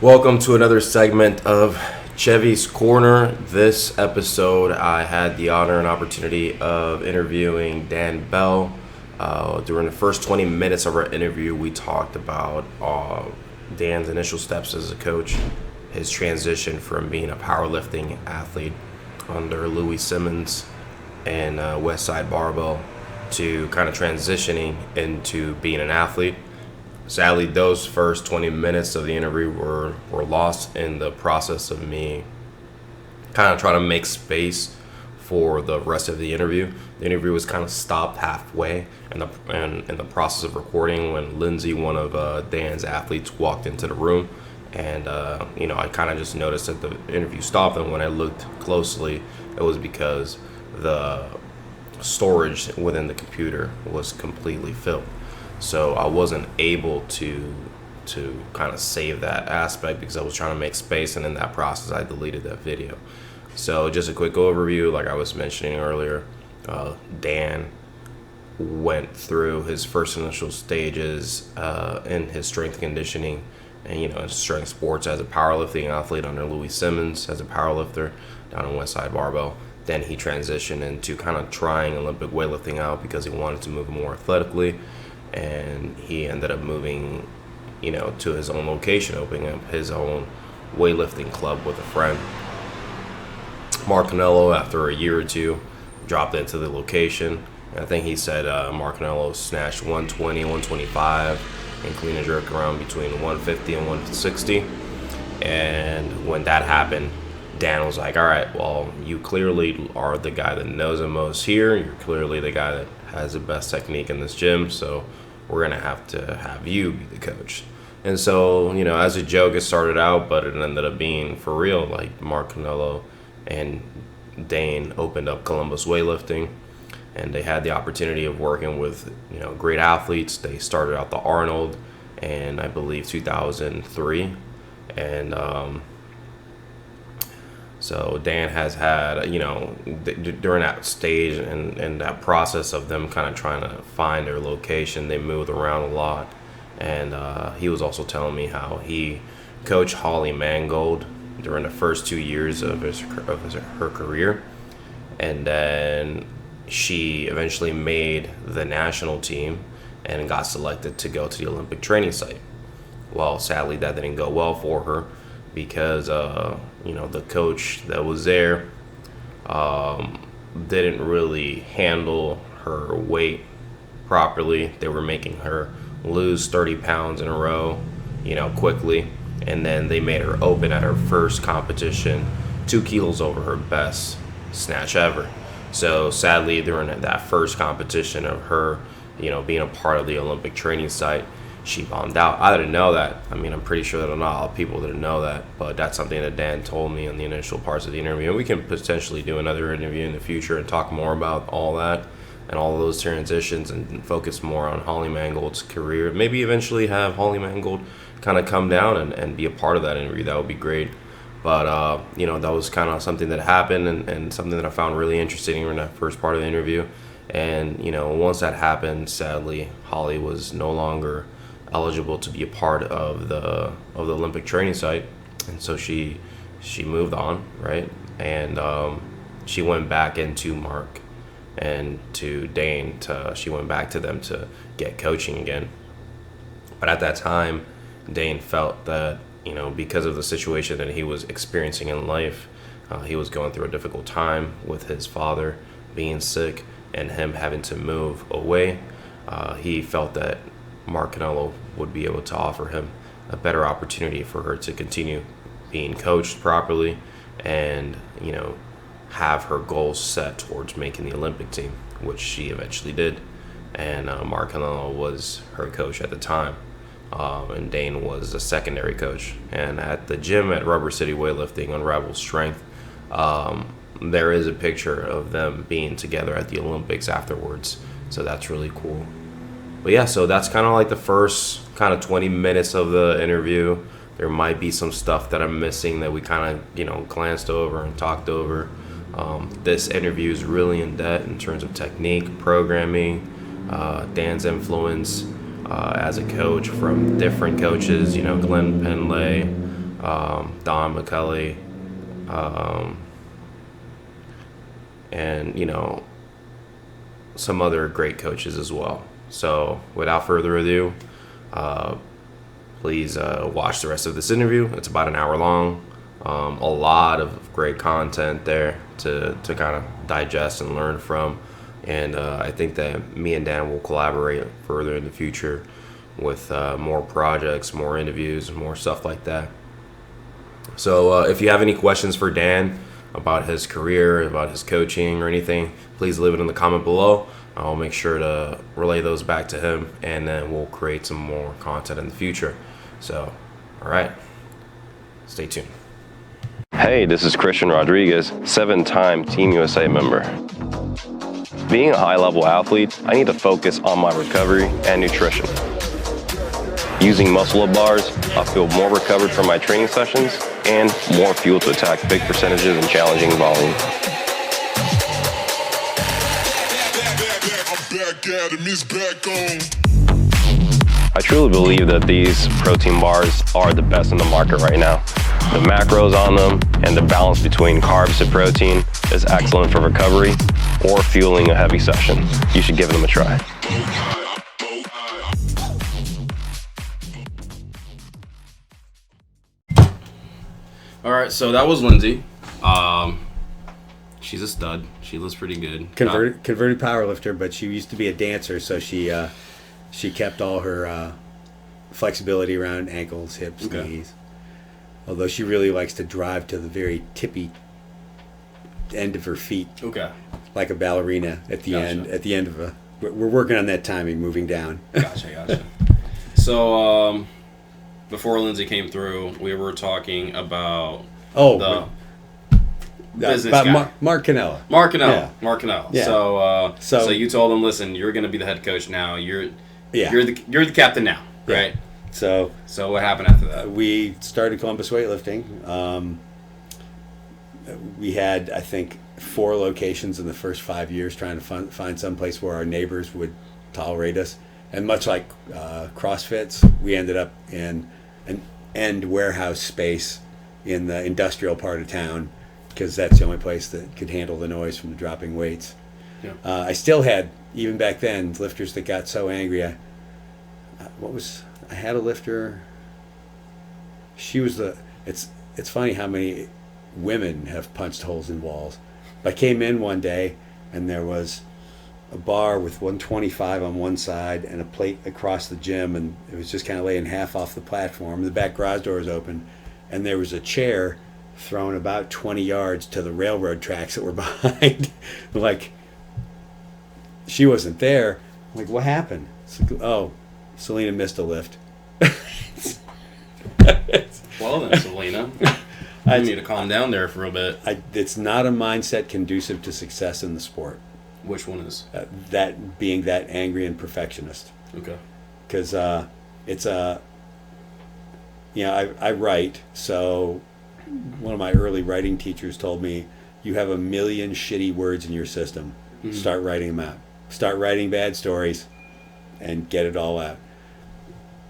Welcome to another segment of Chevy's Corner. This episode, I had the honor and opportunity of interviewing Dan Bell. During the first 20 minutes of our interview, we talked about Dan's initial steps as a coach, his transition from being a powerlifting athlete under Loui Simmons and West Side Barbell to kind of transitioning into being an athlete. Sadly, those first 20 minutes of the interview were lost in the process of me kind of trying to make space for the rest of the interview. The interview was kind of stopped halfway in the process of recording when Lindsay, one of Dan's athletes, walked into the room. And, I kind of just noticed that the interview stopped. And when I looked closely, it was because the storage within the computer was completely filled. So I wasn't able to kind of save that aspect because I was trying to make space, and in that process I deleted that video. So just a quick overview, like I was mentioning earlier, Dan went through his first initial stages in his strength conditioning and in strength sports as a powerlifting athlete under Loui Simmons as a powerlifter down in West Side Barbell. Then he transitioned into kind of trying Olympic weightlifting out because he wanted to move more athletically. And he ended up moving, to his own location, opening up his own weightlifting club with a friend. Mark Canelo, after a year or two, dropped into the location. And I think he said Mark Canelo snatched 120, 125, and clean and jerk around between 150 and 160. And when that happened, Dan was like, all right, well, you clearly are the guy that knows the most here. You're clearly the guy that has the best technique in this gym, so we're going to have you be the coach. And so, as a joke, it started out, but it ended up being for real. Like Mark Canelo and Dane opened up Columbus Weightlifting, and they had the opportunity of working with, great athletes. They started out the Arnold in, I believe, 2003. And so Dan has had, during that stage and that process of them kind of trying to find their location, they moved around a lot. And he was also telling me how he coached Holly Mangold during the first 2 years of her career. And then she eventually made the national team and got selected to go to the Olympic training site. Well, sadly, that didn't go well for her, because the coach that was there didn't really handle her weight properly. They were making her lose 30 pounds in a row, quickly, and then they made her open at her first competition 2 kilos over her best snatch ever. So sadly, during that first competition of her, being a part of the Olympic training site, she bombed out. I didn't know that. I'm pretty sure that not a lot of people didn't know that, but that's something that Dan told me in the initial parts of the interview. And we can potentially do another interview in the future and talk more about all that and all of those transitions and focus more on Holly Mangold's career. Maybe eventually have Holly Mangold kind of come down and be a part of that interview. That would be great. But, that was kind of something that happened and something that I found really interesting in that first part of the interview. And, once that happened, sadly, Holly was no longer eligible to be a part of the Olympic training site, and so she moved on, right? And she went back into Mark and to Dane. She went back to them to get coaching again. But at that time, Dane felt that because of the situation that he was experiencing in life, he was going through a difficult time with his father being sick and him having to move away. He felt that Mark Canelo would be able to offer him a better opportunity for her to continue being coached properly and, have her goals set towards making the Olympic team, which she eventually did. And Mark Canelo was her coach at the time. And Dane was a secondary coach. And at the gym at Rubber City Weightlifting on Rebel Strength, there is a picture of them being together at the Olympics afterwards. So that's really cool. But yeah, so that's kind of like the first kind of 20 minutes of the interview. There might be some stuff that I'm missing that we kind of, glanced over and talked over. This interview is really in depth in terms of technique, programming, Dan's influence as a coach from different coaches, Glenn Penlay, Don McCulley, and some other great coaches as well. So without further ado, please watch the rest of this interview. It's about an hour long. A lot of great content there to kind of digest and learn from. And I think that me and Dan will collaborate further in the future with more projects, more interviews, more stuff like that. So if you have any questions for Dan about his career, about his coaching or anything, please leave it in the comment below. I'll make sure to relay those back to him, and then we'll create some more content in the future. So, all right, stay tuned. Hey, this is Christian Rodriguez, 7-time Team USA member. Being a high-level athlete, I need to focus on my recovery and nutrition. Using muscle-up bars, I feel more recovered from my training sessions and more fuel to attack big percentages and challenging volume. I truly believe that these protein bars are the best in the market right now. The macros on them and the balance between carbs and protein is excellent for recovery or fueling a heavy session. You should give them a try. All right, so that was Lindsay. She's a stud. She looks pretty good. Converted powerlifter, but she used to be a dancer, so she kept all her flexibility around ankles, hips, knees. Although she really likes to drive to the very tippy end of her feet. Okay. Like a ballerina at the end. At the end of a. We're working on that timing, moving down. Gotcha. So, before Lindsay came through, we were talking about business about guy. Mark Canella. Mark Canella. Yeah. So you told him, listen, you're going to be the head coach now. You're the captain now, right? Yeah. So what happened after that? We started Columbus Weightlifting. We had, I think, 4 locations in the first 5 years, trying to find some place where our neighbors would tolerate us. And much like CrossFits, we ended up in an end warehouse space in the industrial part of town, because that's the only place that could handle the noise from the dropping weights. Yeah. I still had, even back then, lifters that got so angry. I had a lifter. She was it's funny how many women have punched holes in walls. I came in one day and there was a bar with 125 on one side and a plate across the gym, and it was just kind of laying half off the platform. The back garage door was open, and there was a chair thrown about 20 yards to the railroad tracks that were behind. Like, she wasn't there. I'm like, what happened? Oh, Selena missed a lift. Well then, Selena, you need to calm down there for a bit. It's not a mindset conducive to success in the sport. Which one is? That being that angry and perfectionist. Okay. Because it's I write, so one of my early writing teachers told me, you have 1 million shitty words in your system. Mm-hmm. Start writing them out. Start writing bad stories and get it all out.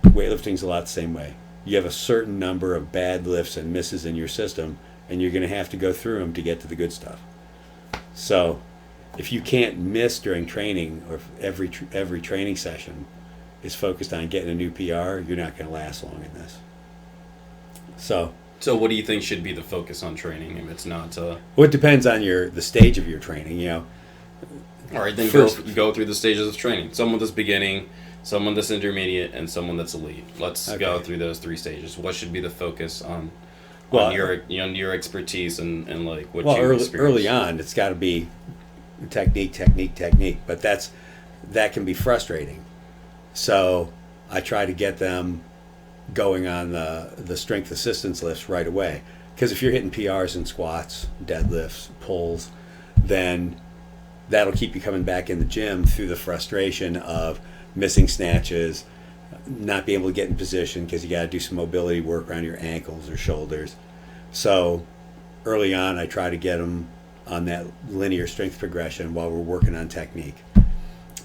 Weightlifting's a lot the same way. You have a certain number of bad lifts and misses in your system, and you're going to have to go through them to get to the good stuff. So if you can't miss during training, or if every training session is focused on getting a new PR, you're not going to last long in this. So what do you think should be the focus on training if it's not? Well, it depends on the stage of your training. All right, then go through the stages of training. Someone that's beginning, someone that's intermediate, and someone that's elite. Let's go through those 3 stages. What should be the focus on your expertise and like what you experience? Early on, it's got to be technique, but that can be frustrating. So I try to get them going on the strength assistance lifts right away, because if you're hitting PRs in squats, deadlifts, pulls, then that'll keep you coming back in the gym through the frustration of missing snatches, not being able to get in position because you got to do some mobility work around your ankles or shoulders. So early on, I try to get them on that linear strength progression while we're working on technique.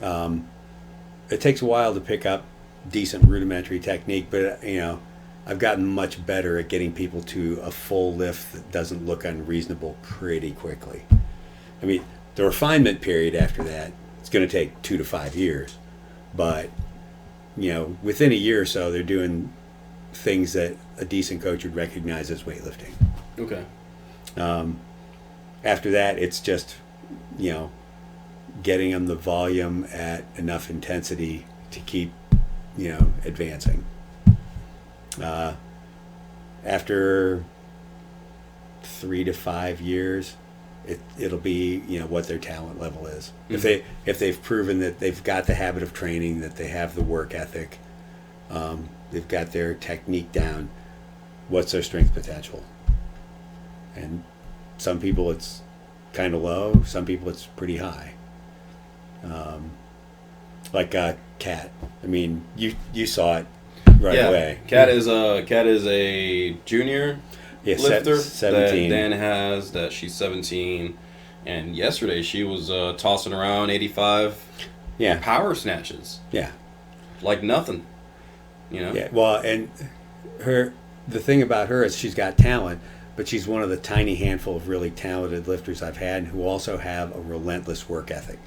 It takes a while to pick up decent rudimentary technique, but I've gotten much better at getting people to a full lift that doesn't look unreasonable pretty quickly. I mean, the refinement period after that, it's going to take 2 to 5 years. But, within a year or so, they're doing things that a decent coach would recognize as weightlifting. Okay. After that, it's just, getting them the volume at enough intensity to keep, advancing. After 3 to 5 years, it'll be what their talent level is. Mm-hmm. If they've proven that they've got the habit of training, that they have the work ethic, they've got their technique down, what's their strength potential? And some people it's kind of low, some people it's pretty high. Like Kat. I mean, you saw it right away. Kat is a junior lifter 17. that Dan has. That she's 17, and yesterday she was tossing around 85 power snatches. Yeah, like nothing. Yeah. Well, and the thing about her is she's got talent, but she's one of the tiny handful of really talented lifters I've had who also have a relentless work ethic.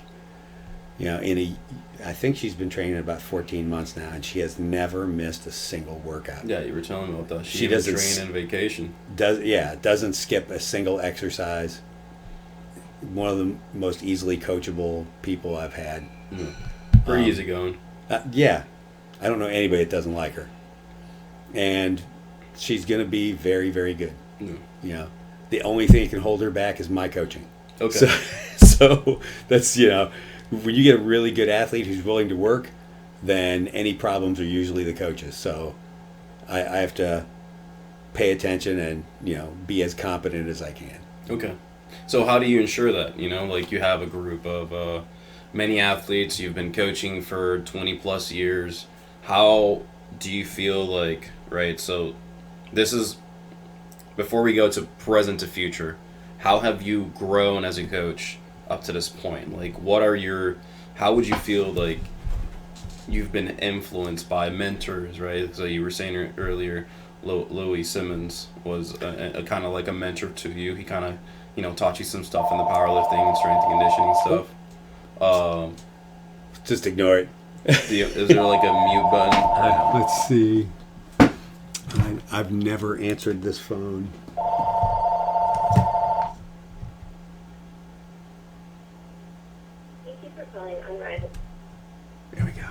I think she's been training about 14 months now, and she has never missed a single workout. Yeah, you were telling me about that. She doesn't train in vacation. Doesn't skip a single exercise. One of the most easily coachable people I've had. Pretty easygoing. Yeah. I don't know anybody that doesn't like her. And she's going to be very, very good. Yeah. The only thing that can hold her back is my coaching. Okay. So that's, when you get a really good athlete who's willing to work, then any problems are usually the coaches. So I have to pay attention and, be as competent as I can. Okay. So how do you ensure that? Like you have a group of many athletes, you've been coaching for 20 plus years. How do you feel like, right, so this is, before we go to present to future, how have you grown as a coach up to this point? Like, how would you feel like you've been influenced by mentors, right? So you were saying earlier, Loui Simmons was a kind of like a mentor to you. He kind of, taught you some stuff in the powerlifting and strength and conditioning stuff. Just ignore it. Is there like a mute button? Let's see. I've never answered this phone. Thank you for calling Unrivaled. There we go.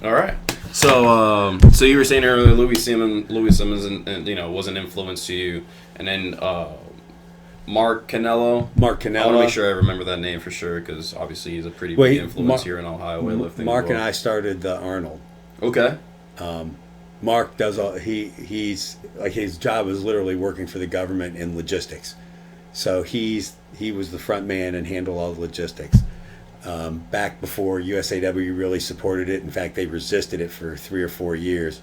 All right. So you were saying earlier, Loui Simmons, and was an influence to you, and then Mark Canello. I want to make sure I remember that name for sure, because obviously he's a pretty big influence here in Ohio weightlifting. Mark and I started the Arnold. Okay. Mark does he's like, his job is literally working for the government in logistics. So he was the front man and handled all the logistics. Back before USAW really supported it. In fact, they resisted it for 3 or 4 years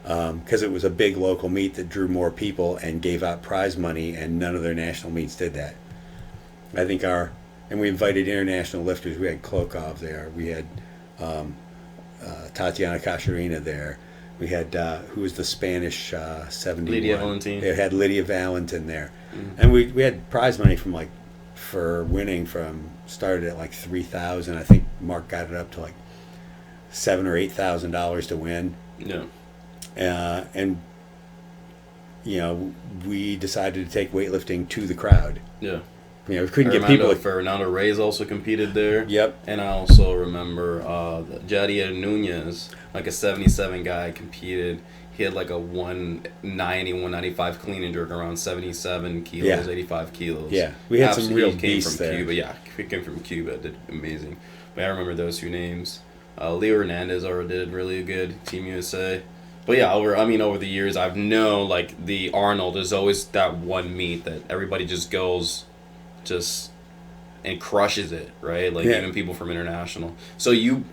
because it was a big local meet that drew more people and gave out prize money, and none of their national meets did that. I think and we invited international lifters. We had Klokov there. We had Tatiana Cacharina there. We had, who was the Spanish 71? Lydia Valentin. They had Lydia Valentin there. Mm-hmm. And we had prize money for winning started at like $3,000. I think Mark got it up to like $7,000 or $8,000 to win. Yeah. And we decided to take weightlifting to the crowd. Yeah. We couldn't get people. Fernando Reyes also competed there. Yep. And I also remember Jadier Nunez, like a 77 guy, competed. He had like a 190, 195 clean and jerk around 77 kilos, 85 kilos. Yeah, we had some real beasts from there. Cuba. Yeah, he came from Cuba. Did amazing. But I remember those two names. Leo Hernandez already did really good, Team USA. But yeah, over the years, I've known like the Arnold is always that one meet that everybody just goes, and crushes it, right? Like even people from international. So you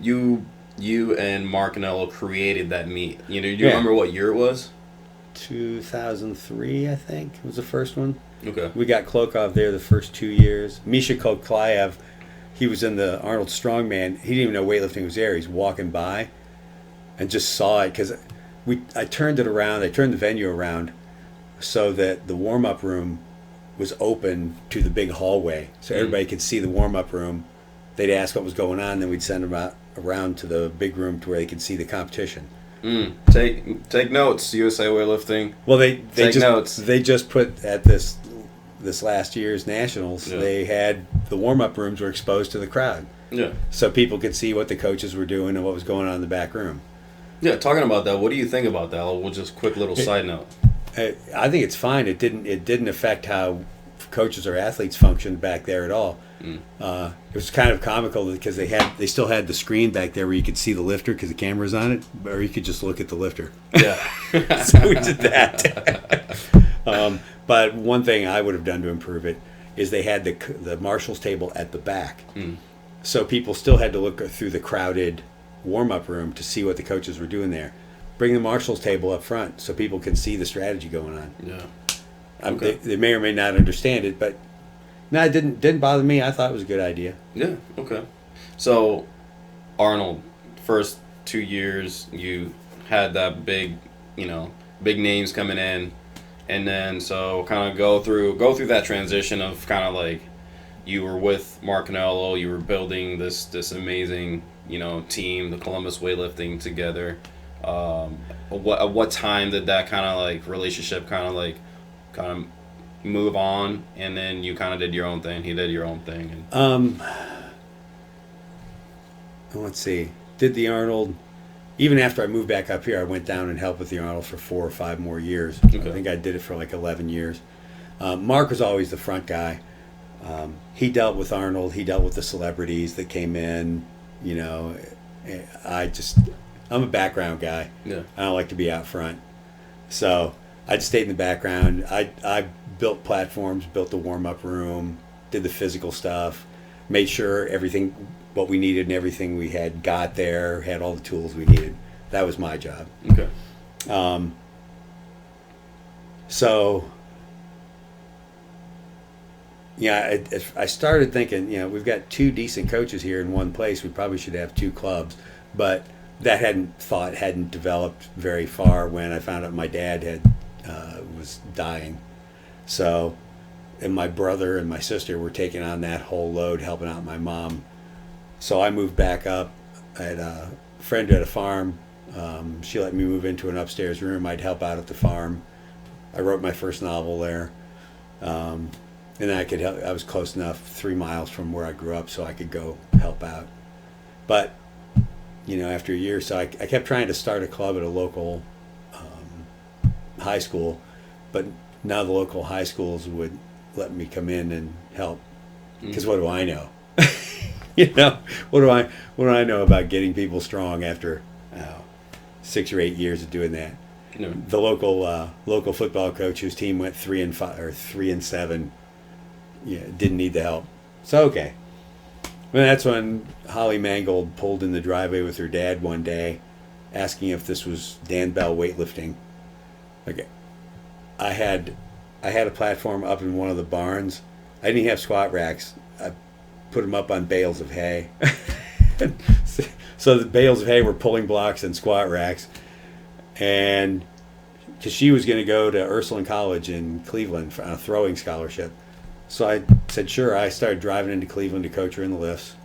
and Mark Canello created that meet. Do you remember what year it was? 2003, I think, was the first one. Okay. We got Klokov there the first 2 years. Misha Koklayev, he was in the Arnold Strongman. He didn't even know weightlifting was there. He's walking by and just saw it because I turned it around. I turned the venue around so that the warm-up room was open to the big hallway, so everybody could see the warm-up room. They'd ask what was going on, then we'd send them out around to the big room to where they could see the competition. Take notes, USA Weightlifting. Well, they Take just notes. they just put at this last year's nationals. Yeah. They had the warm-up rooms were exposed to the crowd, Yeah. so people could see what the coaches were doing and what was going on in the back room. Yeah, talking about that, what do you think about that? We'll just quick little side note. I think it's fine. It didn't affect how coaches or athletes functioned back there at all. It was kind of comical because they still had the screen back there where you could see the lifter because the camera's on it, or you could just look at the lifter. Yeah. So we did that. But one thing I would have done to improve it is they had the marshals table at the back, so people still had to look through the crowded warm-up room to see what the coaches were doing there. Bring the marshals table up front so people can see the strategy going on. Yeah. Okay. They may or may not understand it, but no, it didn't bother me. I thought it was a good idea. Yeah, okay. So, Arnold, first 2 years, you had that big names coming in, and then so kind of go through that transition of kind of like you were with Mark Canelo, you were building this amazing team, the Columbus Weightlifting together. At what time did that kind of like relationship kind of move on, and then you kind of did your own thing, he did your own thing, and let's see, did the Arnold, even after I moved back up here, I went down and helped with the Arnold for 4 or 5 more years. Okay. I think I did it for like 11 years. Mark was always the front guy. He dealt with Arnold, he dealt with the celebrities that came in. I'm a background guy. Yeah. I don't like to be out front, so I just stayed in the background. I built platforms, built the warm-up room, did the physical stuff, made sure everything, what we needed and everything we had got there, had all the tools we needed. That was my job. okay. So, yeah, I started thinking, we've got 2 decent coaches here in one place. We probably should have 2 clubs, but that hadn't developed very far when I found out my dad was dying. So, and my brother and my sister were taking on that whole load, helping out my mom. So I moved back up. I had a friend who had a farm. She let me move into an upstairs room. I'd help out at the farm. I wrote my first novel there. And I could help. I was close enough, 3 miles from where I grew up, so I could go help out. But, after a year or so, I kept trying to start a club at a local high school, but now the local high schools would let me come in and help. Because what do I know? What do I know about getting people strong after 6 or 8 years of doing that? No. The local football coach whose team went 3-5 or 3-7, didn't need the help. So okay. Well, that's when Holly Mangold pulled in the driveway with her dad one day, asking if this was Dan Bell weightlifting. Okay, I had a platform up in one of the barns. I didn't have squat racks. I put them up on bales of hay. So the bales of hay were pulling blocks and squat racks, and because she was going to go to Ursuline College in Cleveland on a throwing scholarship. So I said, sure. I started driving into Cleveland to coach her in the lifts.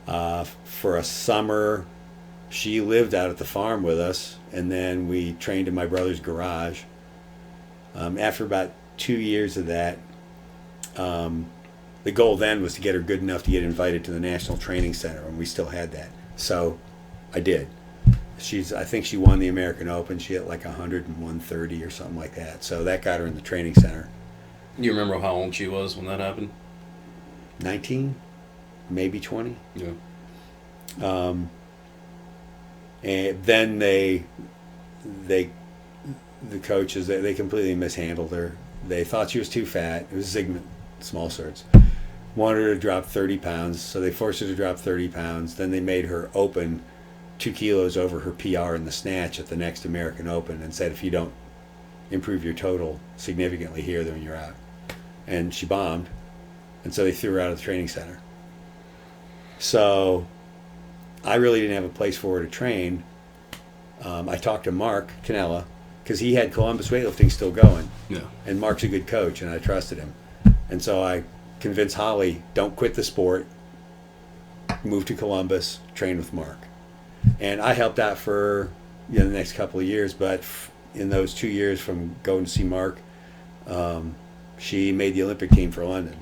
For a summer, she lived out at the farm with us, and then we trained in my brother's garage. After about 2 years of that, the goal then was to get her good enough to get invited to the National Training Center, and we still had that. So I did. I think she won the American Open. She hit like 100 and 130 or something like that. So that got her in the training center. You remember how old she was when that happened? 19, maybe 20. Yeah. And then the coaches, they completely mishandled her. They thought she was too fat. It was Zygmunt Smallsorts. Wanted her to drop 30 pounds, so they forced her to drop 30 pounds. Then they made her open 2 kilos over her PR in the snatch at the next American Open and said, if you don't improve your total significantly here, then you're out. And she bombed, and so they threw her out of the training center. So I really didn't have a place for her to train, I talked to Mark Canella because he had Columbus weightlifting still going. Yeah. And Mark's a good coach, and I trusted him. And so I convinced Holly, don't quit the sport, move to Columbus, train with Mark. And I helped out for the next couple of years, but in those 2 years from going to see Mark, she made the Olympic team for London,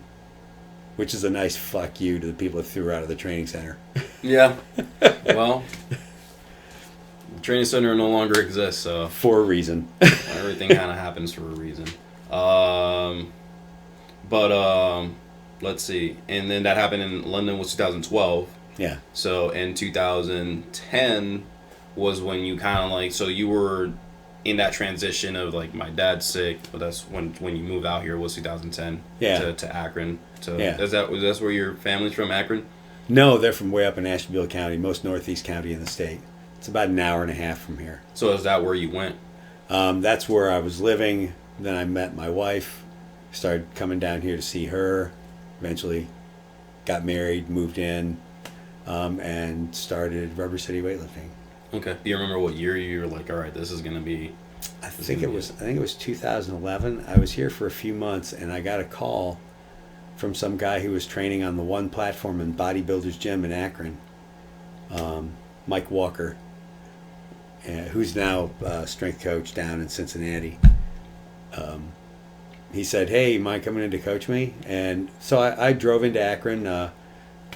which is a nice fuck you to the people that threw her out of the training center. Yeah. Well, the training center no longer exists, so For a reason. everything kind of happens for a reason. But let's see. And then that happened in London was 2012. Yeah. So in 2010 was when you kind of like, so you were in that transition of like my dad's sick, but that's when you moved out here was 2010. Yeah. To Akron. So Yeah. is that where your family's from, Akron? No, they're from way up in Ashtabula County, most northeast county in the state. It's about an hour and a half from here. So is that where you went? That's where I was living. Then I met my wife, started coming down here to see her, eventually got married, moved in, and started Rubber City Weightlifting. Okay. Do you remember what year you were like, all right, this is going to be... I think it was 2011. I was here for a few months, and I got a call from some guy who was training on the one platform in Bodybuilders Gym in Akron, Mike Walker, who's now a strength coach down in Cincinnati. He said, hey, you mind coming in to coach me? And so I drove into Akron,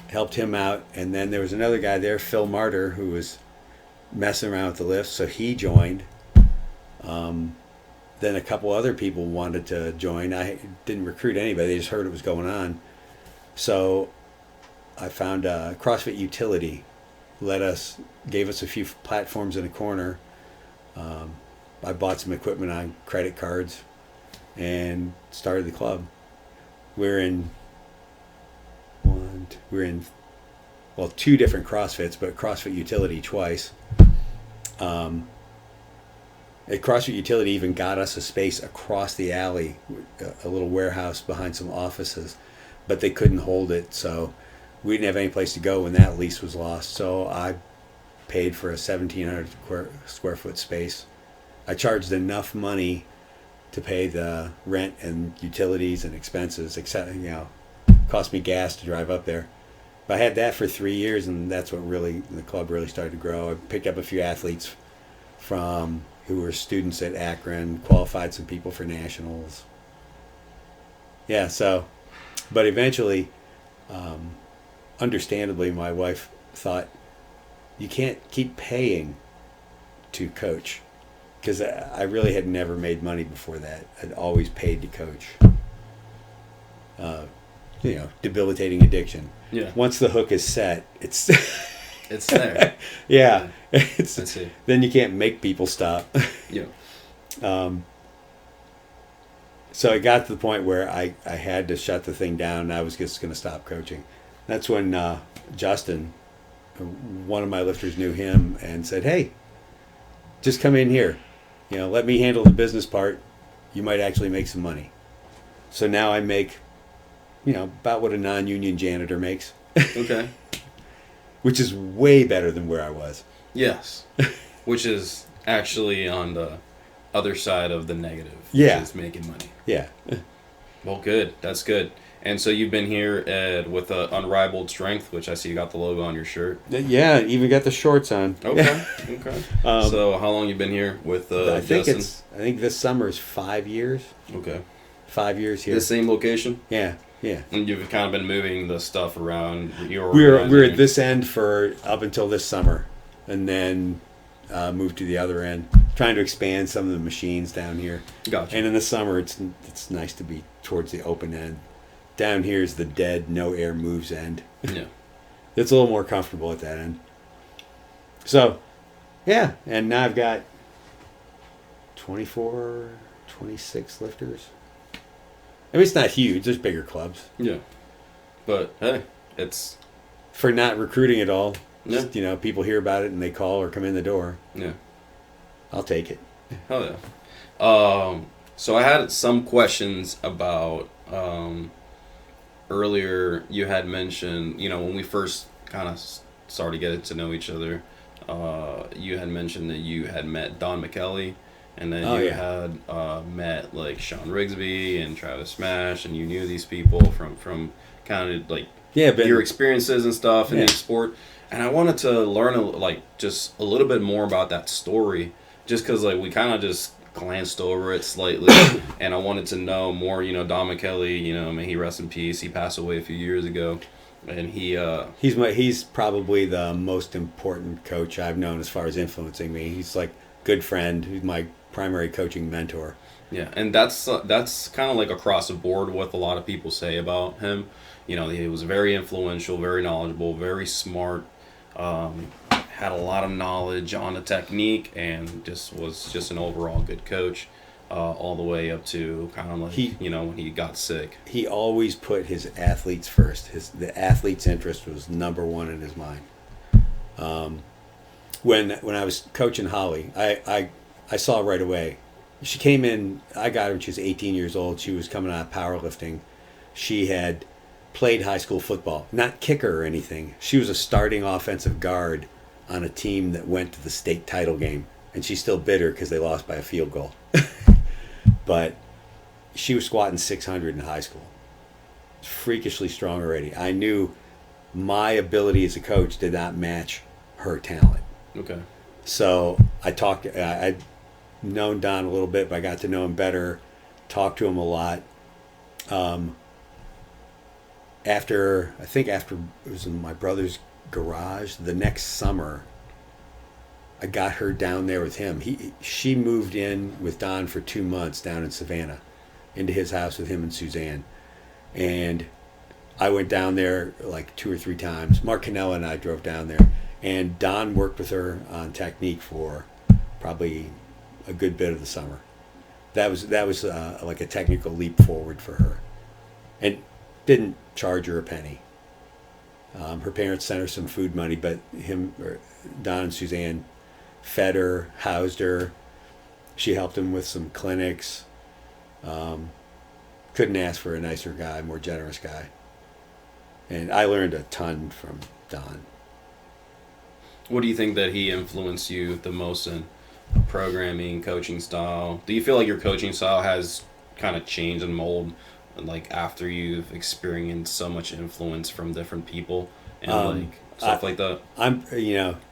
helped him out, and then there was another guy there, Phil Martyr, who was messing around with the lifts, so he joined. Then a couple other people wanted to join. I didn't recruit anybody, they just heard it was going on. So I found CrossFit Utility gave us a few platforms in a corner. I bought some equipment on credit cards and started the club. We're in two different CrossFits, but CrossFit Utility twice. CrossFit Utility even got us a space across the alley, a little warehouse behind some offices, but they couldn't hold it, so we didn't have any place to go when that lease was lost. So I paid for a 1,700 square foot space. I charged enough money to pay the rent and utilities and expenses, except cost me gas to drive up there. But I had that for 3 years, and that's what the club really started to grow. I picked up a few athletes who were students at Akron, qualified some people for nationals. Yeah, but eventually, understandably, my wife thought, you can't keep paying to coach, because I really had never made money before that. I'd always paid to coach. Debilitating addiction. Yeah. Once the hook is set, it's It's there. yeah. That's it. Then you can't make people stop. Yeah. So it got to the point where I had to shut the thing down, and I was just going to stop coaching. That's when Justin, one of my lifters, knew him and said, hey, just come in here. Let me handle the business part. You might actually make some money. So now I make, about what a non-union janitor makes. Okay. Which is way better than where I was. Yes. Which is actually on the other side of the negative. Yeah. Which is making money. Yeah. Well, good. That's good. And so you've been here with Unrivaled Strength, which I see you got the logo on your shirt. Yeah, even got the shorts on. Okay. Okay. So how long you been here with I think Justin? I think this summer is 5 years. Okay. 5 years here. The same location? Yeah. Yeah. And you've kind of been moving the stuff around. We're at this end for up until this summer, and then moved to the other end, trying to expand some of the machines down here. Gotcha. And in the summer, it's nice to be towards the open end. Down here is the dead, no air moves end. Yeah. It's a little more comfortable at that end. So, yeah, and now I've got 24, 26 lifters. I mean, it's not huge. There's bigger clubs. Yeah. But, hey, it's... For not recruiting at all. Yeah. Just, people hear about it and they call or come in the door. Yeah. I'll take it. Hell yeah. So I had some questions about... earlier, you had mentioned, when we first kind of started getting to know each other, you had mentioned that you had met Don McKelly, and then had met like Sean Rigsby and Travis Smash, and you knew these people from kind of like your experiences and stuff in the sport. And I wanted to learn just a little bit more about that story, just because like we kind of just glanced over it slightly, and I wanted to know more. Don McKelly, may he rest in peace. He passed away a few years ago, and he's probably the most important coach I've known as far as influencing me. He's like good friend. He's my primary coaching mentor. Yeah, and that's kind of like across the board what a lot of people say about him. He was very influential, very knowledgeable, very smart. Had a lot of knowledge on the technique, and was just an overall good coach, all the way up to kind of like when he got sick. He always put his athletes first. The athlete's interest was number one in his mind. When I was coaching Holly, I saw right away. She came in. I got her when she was 18 years old. She was coming out of powerlifting. She had played high school football, not kicker or anything. She was a starting offensive guard on a team that went to the state title game, and she's still bitter because they lost by a field goal. But she was squatting 600 in high school. Freakishly strong already. I knew my ability as a coach did not match her talent. Okay. So I'd known Don a little bit, but I got to know him better, talked to him a lot. After it was in my brother's garage, the next summer, I got her down there with him. She moved in with Don for 2 months down in Savannah, into his house with him and Suzanne. And I went down there like 2 or 3 times. Mark Cannella and I drove down there, and Don worked with her on technique for probably a good bit of the summer. That was like a technical leap forward for her, and didn't charge her a penny. Her parents sent her some food money, but Don and Suzanne fed her, housed her. She helped him with some clinics. Couldn't ask for a nicer guy, more generous guy. And I learned a ton from Don. What do you think that he influenced you the most in programming, coaching style? Do you feel like your coaching style has kind of changed and molded like after you've experienced so much influence from different people and stuff like that?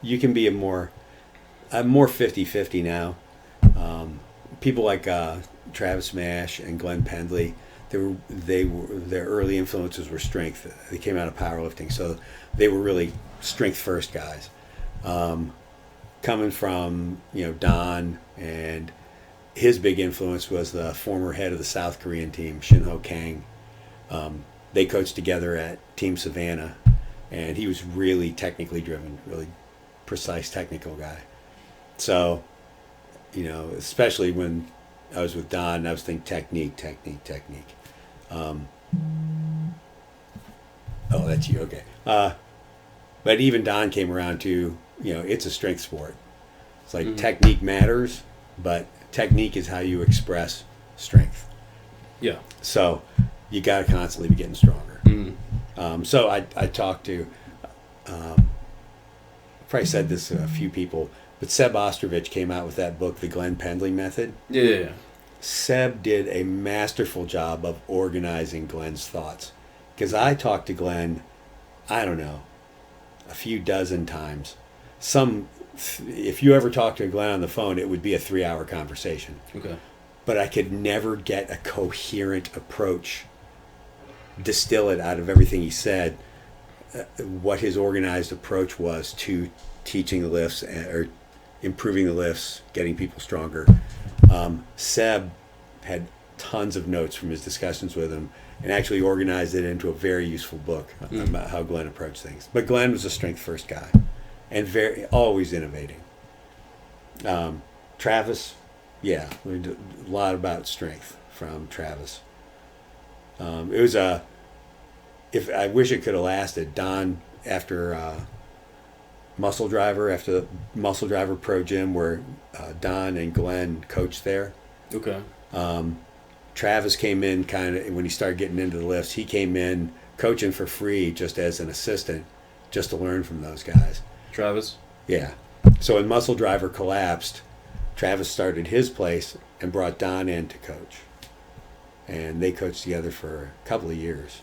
You can be I'm more 50-50 now. People like Travis Smash and Glenn Pendley, their early influences were strength. They came out of powerlifting, so they were really strength first guys. Coming from Don, and his big influence was the former head of the South Korean team, Shin-Ho Kang. They coached together at Team Savannah, and he was really technically driven, really precise technical guy. So, especially when I was with Don, I was thinking technique. Oh, that's you, okay. But even Don came around to, it's a strength sport. It's like technique matters, but technique is how you express strength. Yeah. So you got to constantly be getting stronger. Mm-hmm. So I talked to, probably said this to a few people, but Seb Ostrovich came out with that book, The Glenn Pendley Method. Yeah. Seb did a masterful job of organizing Glenn's thoughts. Because I talked to Glenn, I don't know, a few dozen times. If you ever talked to Glenn on the phone, it would be a 3-hour conversation. Okay. But I could never get a coherent approach, distill it out of everything he said, what his organized approach was to teaching the lifts or improving the lifts, getting people stronger. Seb had tons of notes from his discussions with him and actually organized it into a very useful book about how Glenn approached things. But Glenn was a strength first guy and always innovating. Travis, yeah, we learned a lot about strength from Travis. It was if I wish it could have lasted. Don, after Muscle Driver Pro Gym, where Don and Glenn coached there. Okay. Travis came in kind of when he started getting into the lifts. He came in coaching for free just as an assistant, just to learn from those guys. Travis? Yeah. So when Muscle Driver collapsed, Travis started his place and brought Don in to coach. And they coached together for a couple of years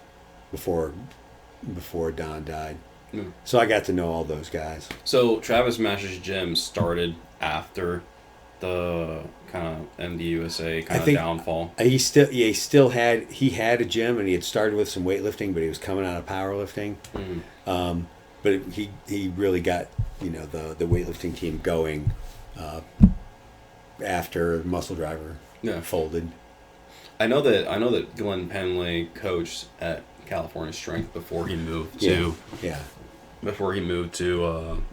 before Don died. Mm. So I got to know all those guys. So Travis Mash's gym started after the kind of MDUSA kind of downfall. He had a gym, and he had started with some weightlifting, but he was coming out of powerlifting. But he really got the weightlifting team going after Muscle Driver folded. I know that Glenn Penley coached at California Strength before he moved to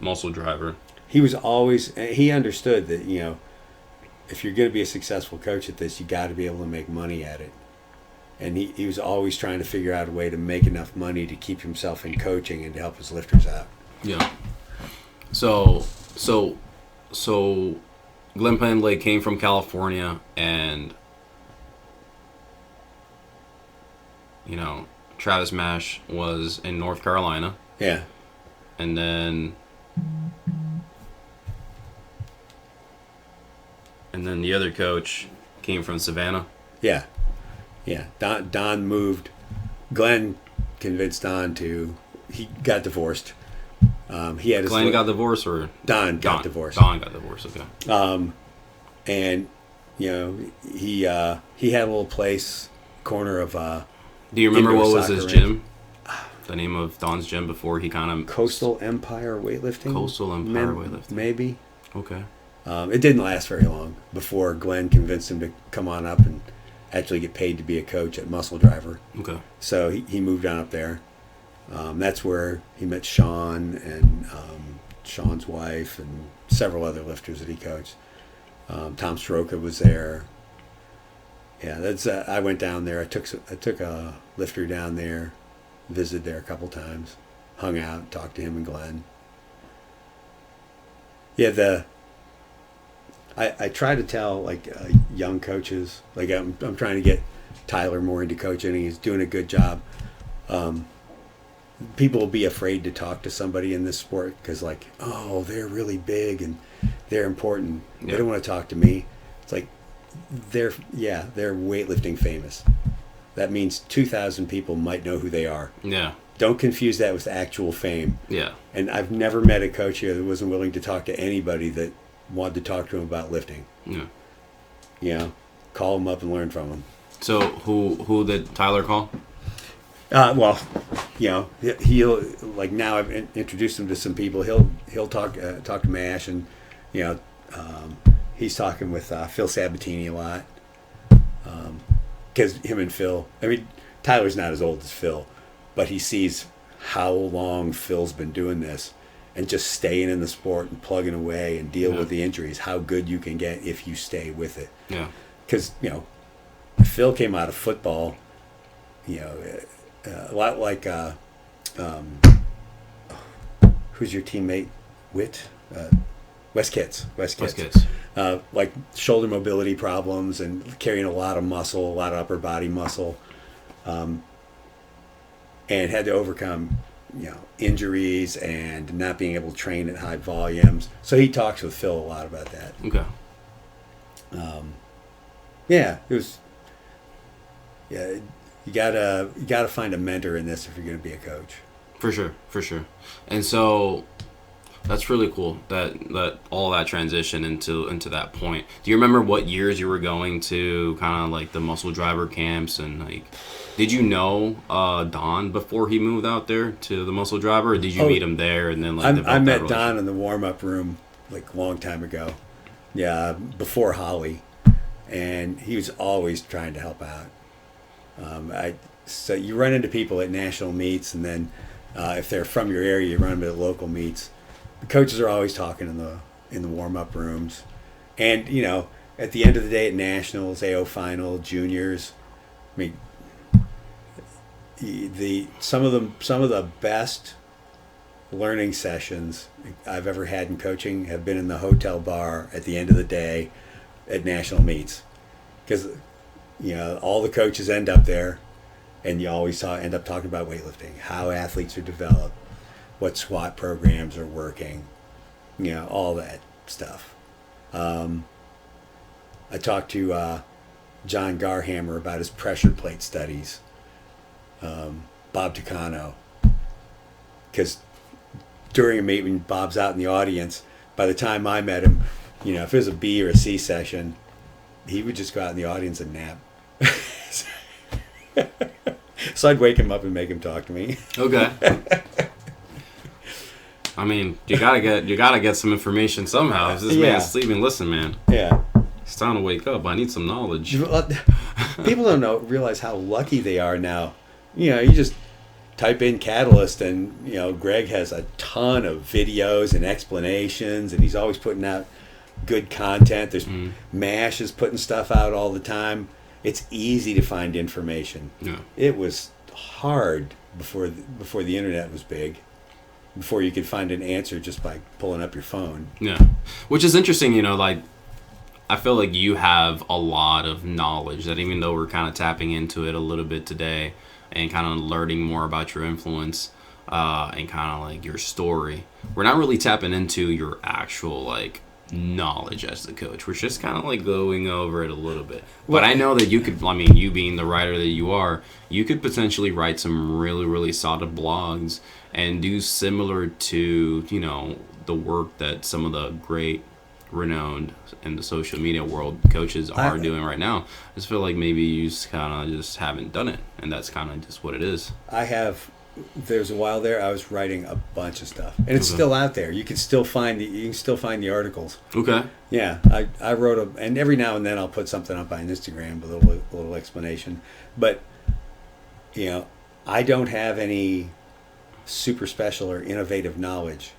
Muscle Driver. He understood that if you're going to be a successful coach at this, you got to be able to make money at it. And he was always trying to figure out a way to make enough money to keep himself in coaching and to help his lifters out. Yeah. So Glenn Penley came from California, and Travis Mash was in North Carolina. Yeah. And then the other coach came from Savannah. Yeah. Yeah. Don moved. Glenn convinced Don he got divorced. Glenn got divorced, or Don got divorced. Don got divorced. Okay. And he had a little place, corner of. Do you remember what was his gym? The name of Don's gym before he kind of... Coastal Empire Weightlifting? Coastal Empire Weightlifting. Maybe. Okay. It didn't last very long before Glenn convinced him to come on up and actually get paid to be a coach at Muscle Driver. Okay. So he moved on up there. That's where he met Sean and Sean's wife and several other lifters that he coached. Tom Stroka was there. Yeah, that's. I went down there. I took a lifter down there, visited there a couple times, hung out, talked to him and Glenn. Yeah, I try to tell young coaches, I'm trying to get Tyler more into coaching, and he's doing a good job. People will be afraid to talk to somebody in this sport because they're really big and they're important. Yeah. They don't want to talk to me. It's like they're weightlifting famous. That means 2,000 people might know who they are. Yeah. Don't confuse that with actual fame. Yeah. And I've never met a coach here that wasn't willing to talk to anybody that wanted to talk to him about lifting. Yeah. Call him up and learn from him. So who did Tyler call? He'll now I've introduced him to some people. He'll talk to Mash, and he's talking with Phil Sabatini a lot, because him and Phil. I mean, Tyler's not as old as Phil, but he sees how long Phil's been doing this, and just staying in the sport and plugging away and deal with the injuries. How good you can get if you stay with it. Yeah. Because Phil came out of football, a lot like who's your teammate? West Kitts. Like shoulder mobility problems and carrying a lot of muscle, a lot of upper body muscle, and had to overcome injuries and not being able to train at high volumes. So he talks with Phil a lot about that. Okay. It was. Yeah, you gotta find a mentor in this if you're gonna be a coach. For sure. And so that's really cool that all that transition into that point. Do you remember what years you were going to kind of like the Muscle Driver camps, and did you know Don before he moved out there to the Muscle Driver, or did you meet him there and then I met Don in the warm-up room a long time ago. Yeah, before Holly, and he was always trying to help out. So you run into people at national meets, and then if they're from your area, you run them at local meets. The coaches are always talking in the warm-up rooms, and at the end of the day at nationals, AO final, juniors, I mean, some of the best learning sessions I've ever had in coaching have been in the hotel bar at the end of the day at national meets, because all the coaches end up there, and you always end up talking about weightlifting, how athletes are developed, what squat programs are working, all that stuff. I talked to John Garhammer about his pressure plate studies. Bob Tucano, because during a meet when Bob's out in the audience, by the time I met him, if it was a B or a C session, he would just go out in the audience and nap. So I'd wake him up and make him talk to me. Okay. I mean, you gotta get some information somehow. If this man's sleeping, listen, man. Yeah. It's time to wake up. I need some knowledge. People don't realize how lucky they are now. You just type in Catalyst, and Greg has a ton of videos and explanations, and he's always putting out good content. There's MASH is putting stuff out all the time. It's easy to find information. Yeah. It was hard before the internet was big, before you could find an answer just by pulling up your phone. Yeah, which is interesting. I feel like you have a lot of knowledge that, even though we're kind of tapping into it a little bit today and kind of learning more about your influence and kind of like your story, we're not really tapping into your actual knowledge as the coach. We're just kind of going over it a little bit. But I know that you could, you being the writer that you are, you could potentially write some really, really solid blogs and do similar to, the work that some of the great, renowned in the social media world coaches are doing right now. I just feel like maybe you just kind of just haven't done it, and that's kind of just what it is. There's a while there I was writing a bunch of stuff, and it's still out there. You can still find the articles. Okay. Yeah, I wrote and every now and then I'll put something up on Instagram with a little explanation, but I don't have any super special or innovative knowledge.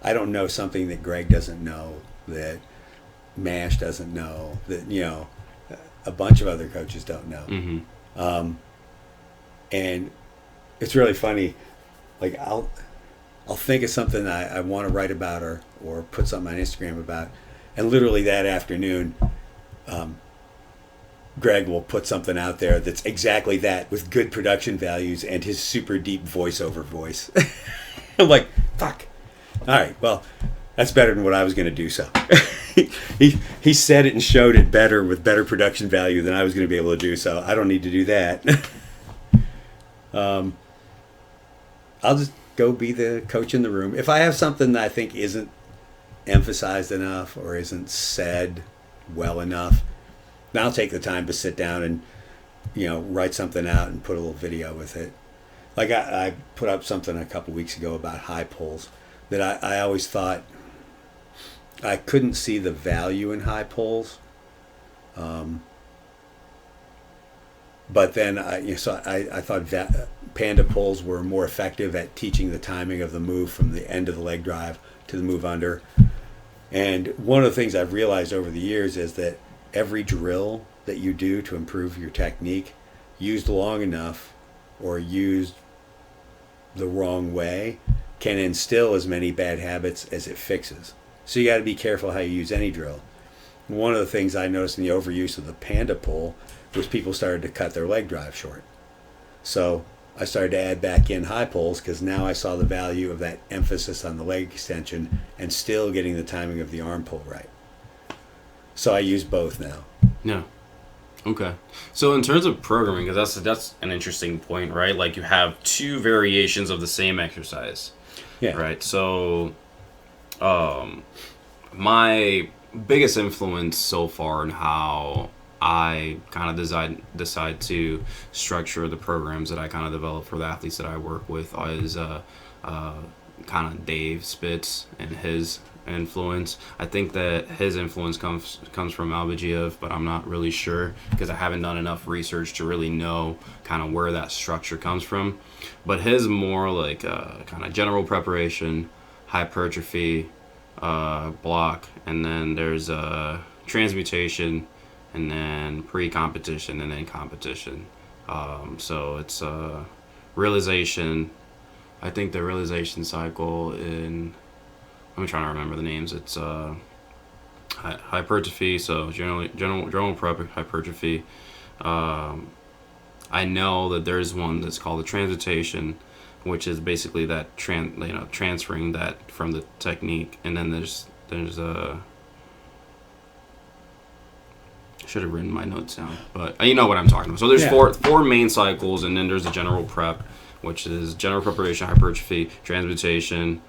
I don't know something that Greg doesn't know, that MASH doesn't know, that a bunch of other coaches don't know. Mm-hmm. And it's really funny. I'll think of something I want to write about or put something on Instagram about, and literally that afternoon, Greg will put something out there that's exactly that, with good production values and his super deep voiceover voice. I'm like, fuck. All right, well, that's better than what I was going to do. So he said it and showed it better with better production value than I was going to be able to do. So I don't need to do that. I'll just go be the coach in the room. If I have something that I think isn't emphasized enough or isn't said well enough, then I'll take the time to sit down and write something out and put a little video with it. I put up something a couple weeks ago about high pulls that I always thought I couldn't see the value in high pulls. But then I thought panda pulls were more effective at teaching the timing of the move from the end of the leg drive to the move under. And one of the things I've realized over the years is that every drill that you do to improve your technique, used long enough or used the wrong way, can instill as many bad habits as it fixes. So you got to be careful how you use any drill. One of the things I noticed in the overuse of the panda pull was people started to cut their leg drive short. So I started to add back in high pulls, because now I saw the value of that emphasis on the leg extension and still getting the timing of the arm pull right. So I use both now. Yeah. Okay. So in terms of programming, because that's an interesting point, right? You have two variations of the same exercise. Yeah. Right. So my biggest influence so far in how I kind of decide to structure the programs that I kind of develop for the athletes that I work with is kind of Dave Spitz and his influence. I think that his influence comes from Albagiev, but I'm not really sure because I haven't done enough research to really know kind of where that structure comes from. But his more kind of general preparation, hypertrophy, block, and then there's transmutation, and then pre-competition, and then competition. So it's realization. I think the realization cycle I'm trying to remember the names. It's hypertrophy, so general prep hypertrophy. I know that there's one that's called the transmutation, which is basically that transferring that from the technique. And then there's should have written my notes down, but you know what I'm talking about. So there's four main cycles, and then there's the general prep, which is general preparation, hypertrophy, transmutation,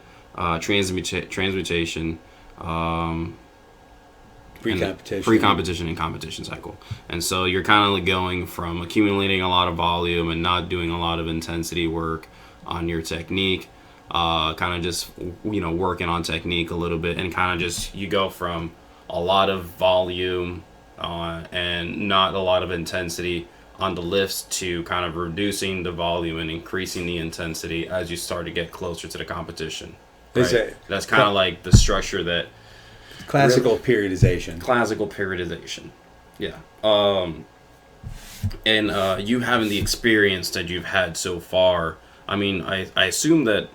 pre-competition and competition cycle. And so you're kind of like going from accumulating a lot of volume and not doing a lot of intensity work on your technique, kind of just working on technique a little bit, and kind of just you go from a lot of volume and not a lot of intensity on the lifts to kind of reducing the volume and increasing the intensity as you start to get closer to the competition. Right? That's kind of like the structure that classical periodization. Yeah. And you having the experience that you've had so far, I mean, I assume that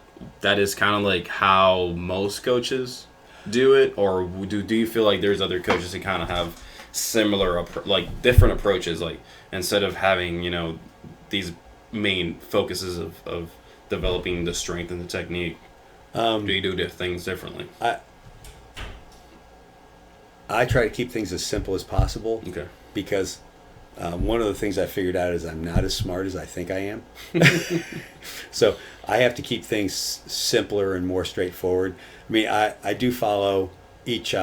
is kind of like how most coaches do it, or do you feel like there's other coaches that kind of have similar different approaches, like instead of having these main focuses of developing the strength and the technique, do you do things differently? I try to keep things as simple as possible. Okay. Because one of the things I figured out is I'm not as smart as I think I am. So I have to keep things simpler and more straightforward. I mean, I do follow each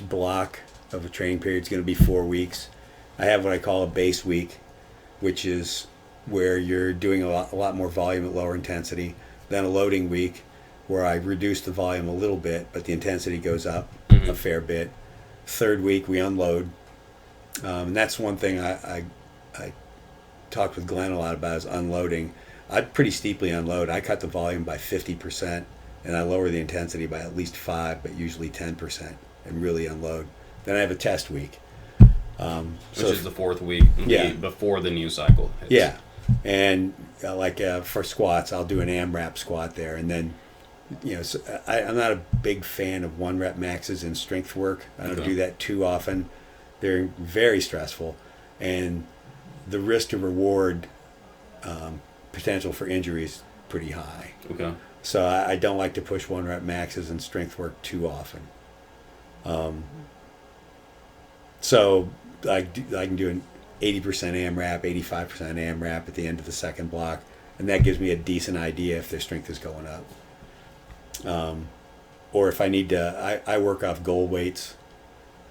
block of a training period is going to be 4 weeks. I have what I call a base week, which is where you're doing a lot more volume at lower intensity. Then a loading week, where I reduce the volume a little bit, but the intensity goes up a fair bit. Third week, we unload. And that's one thing I talked with Glenn a lot about, is unloading. I pretty steeply unload. I cut the volume by 50%, and I lower the intensity by at least 5, but usually 10%, and really unload. Then I have a test week. Which is the 4th week before the new cycle hits. Yeah. And for squats, I'll do an AMRAP squat there. And then, so I'm not a big fan of 1-rep maxes in strength work. I don't do that too often. They're very stressful. And the risk to reward potential for injury is pretty high. Okay. So I don't like to push 1-rep maxes in strength work too often. So I can do an 80% AMRAP, 85% AMRAP at the end of the second block, and that gives me a decent idea if their strength is going up. Or if I need to, I work off goal weights,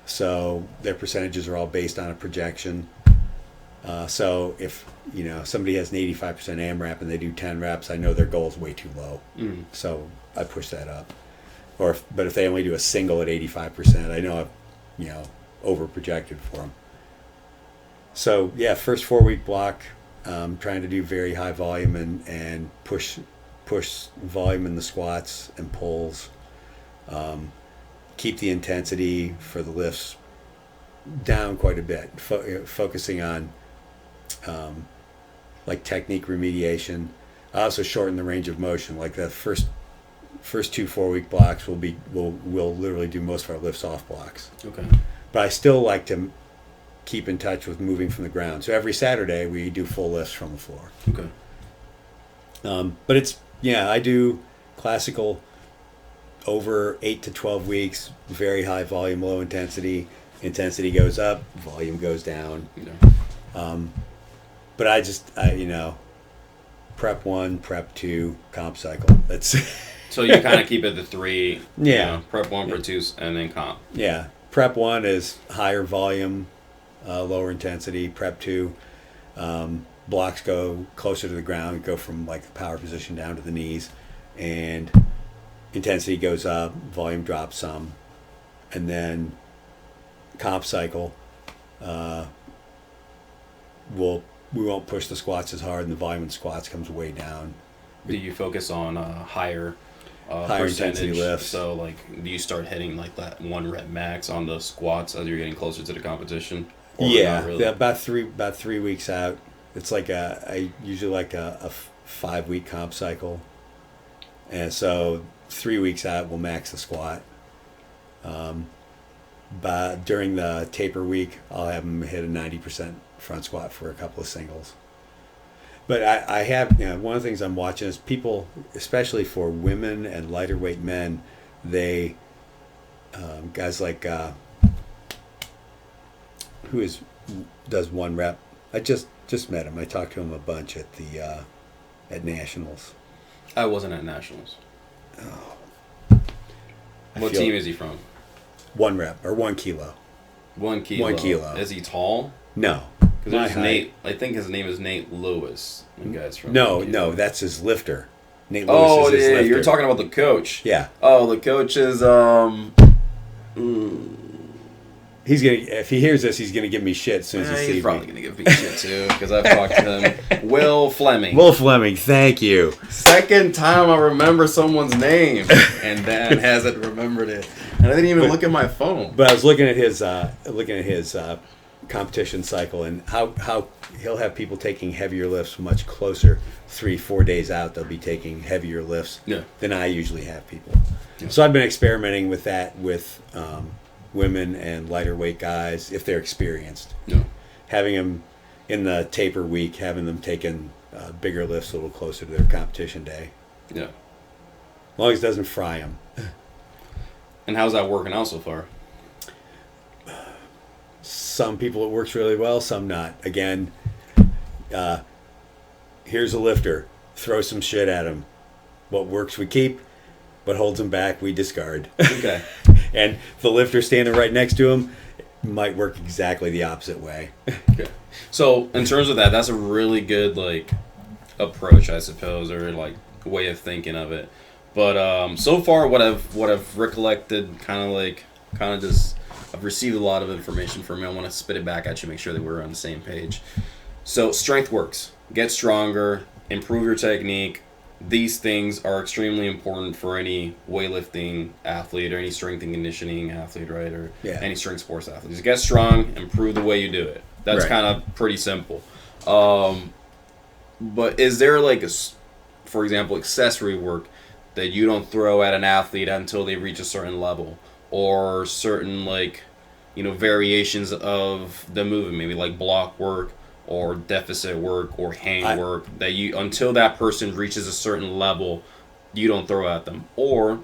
so their percentages are all based on a projection. So if somebody has an 85% AMRAP and they do 10 reps, I know their goal is way too low, so I push that up. But if they only do a single at 85%, I know I've over projected for them. So first 4-week block, trying to do very high volume and push volume in the squats and pulls. Keep the intensity for the lifts down quite a bit, focusing on technique remediation. I also shorten the range of motion. Like the first 2 4-week blocks we'll literally do most of our lifts off blocks. Okay. But I still like to keep in touch with moving from the ground. So every Saturday we do full lifts from the floor. Okay. But it's I do classical over 8 to 12 weeks, very high volume, low intensity. Intensity goes up, volume goes down. Yeah. But I prep 1, prep 2, comp cycle. That's so you kind of keep it the 3. Yeah. Prep 1, prep 2, and then comp. Yeah. Prep 1 is higher volume, lower intensity. Prep 2, blocks go closer to the ground, go from the power position down to the knees, and intensity goes up, volume drops some, and then comp cycle, we won't push the squats as hard, and the volume in squats comes way down. Do you focus on higher intensity lifts? So do you start hitting that 1-rep max on the squats as you're getting closer to the competition? Really? About 3 weeks out. It's I usually a 5-week comp cycle, and so 3 weeks out we'll max the squat. But during the taper week, I'll have them hit a 90% front squat for a couple of singles. But I have, one of the things I'm watching is people, especially for women and lighter weight men, they, guys like, does one rep. I just met him. I talked to him a bunch at at Nationals. I wasn't at Nationals. Oh. What team is he from? One rep, or 1 kilo. 1 kilo. 1 kilo. Is he tall? No. Because there's Nate. I think his name is Nate Lewis. The guy's from. No, that's his lifter. Nate Lewis is his lifter. You're talking about the coach. Yeah. Oh, the coach is He's gonna. If he hears this, he's gonna give me shit as soon as he sees me. He's probably gonna give me shit too because I've talked to him. Will Fleming. Will Fleming. Thank you. Second time I remember someone's name, and Dan hasn't remembered it, and I didn't even look at my phone. But I was looking at his competition cycle and how he'll have people taking heavier lifts much closer. 3-4 days out, they'll be taking heavier lifts than I usually have people. Yeah. So I've been experimenting with that with women and lighter weight guys if they're experienced. Yeah. Having them in the taper week, having them taking bigger lifts a little closer to their competition day. Yeah. As long as it doesn't fry them. And how's that working out so far? Some people it works really well, some not. Again, here's a lifter. Throw some shit at him. What works we keep. What holds him back we discard. Okay. And the lifter standing right next to him might work exactly the opposite way. Okay. So in terms of that, that's a really good approach, I suppose, or way of thinking of it. But so far, what I've recollected, I've received a lot of information from you. I want to spit it back at you, make sure that we're on the same page. So strength works. Get stronger. Improve your technique. These things are extremely important for any weightlifting athlete or any strength and conditioning athlete, right? Or any strength sports athlete. Just get strong, improve the way you do it. That's kind of pretty simple. But is there for example, accessory work that you don't throw at an athlete until they reach a certain level, or certain variations of the movement, maybe like block work or deficit work or hang work that you until that person reaches a certain level you don't throw at them? Or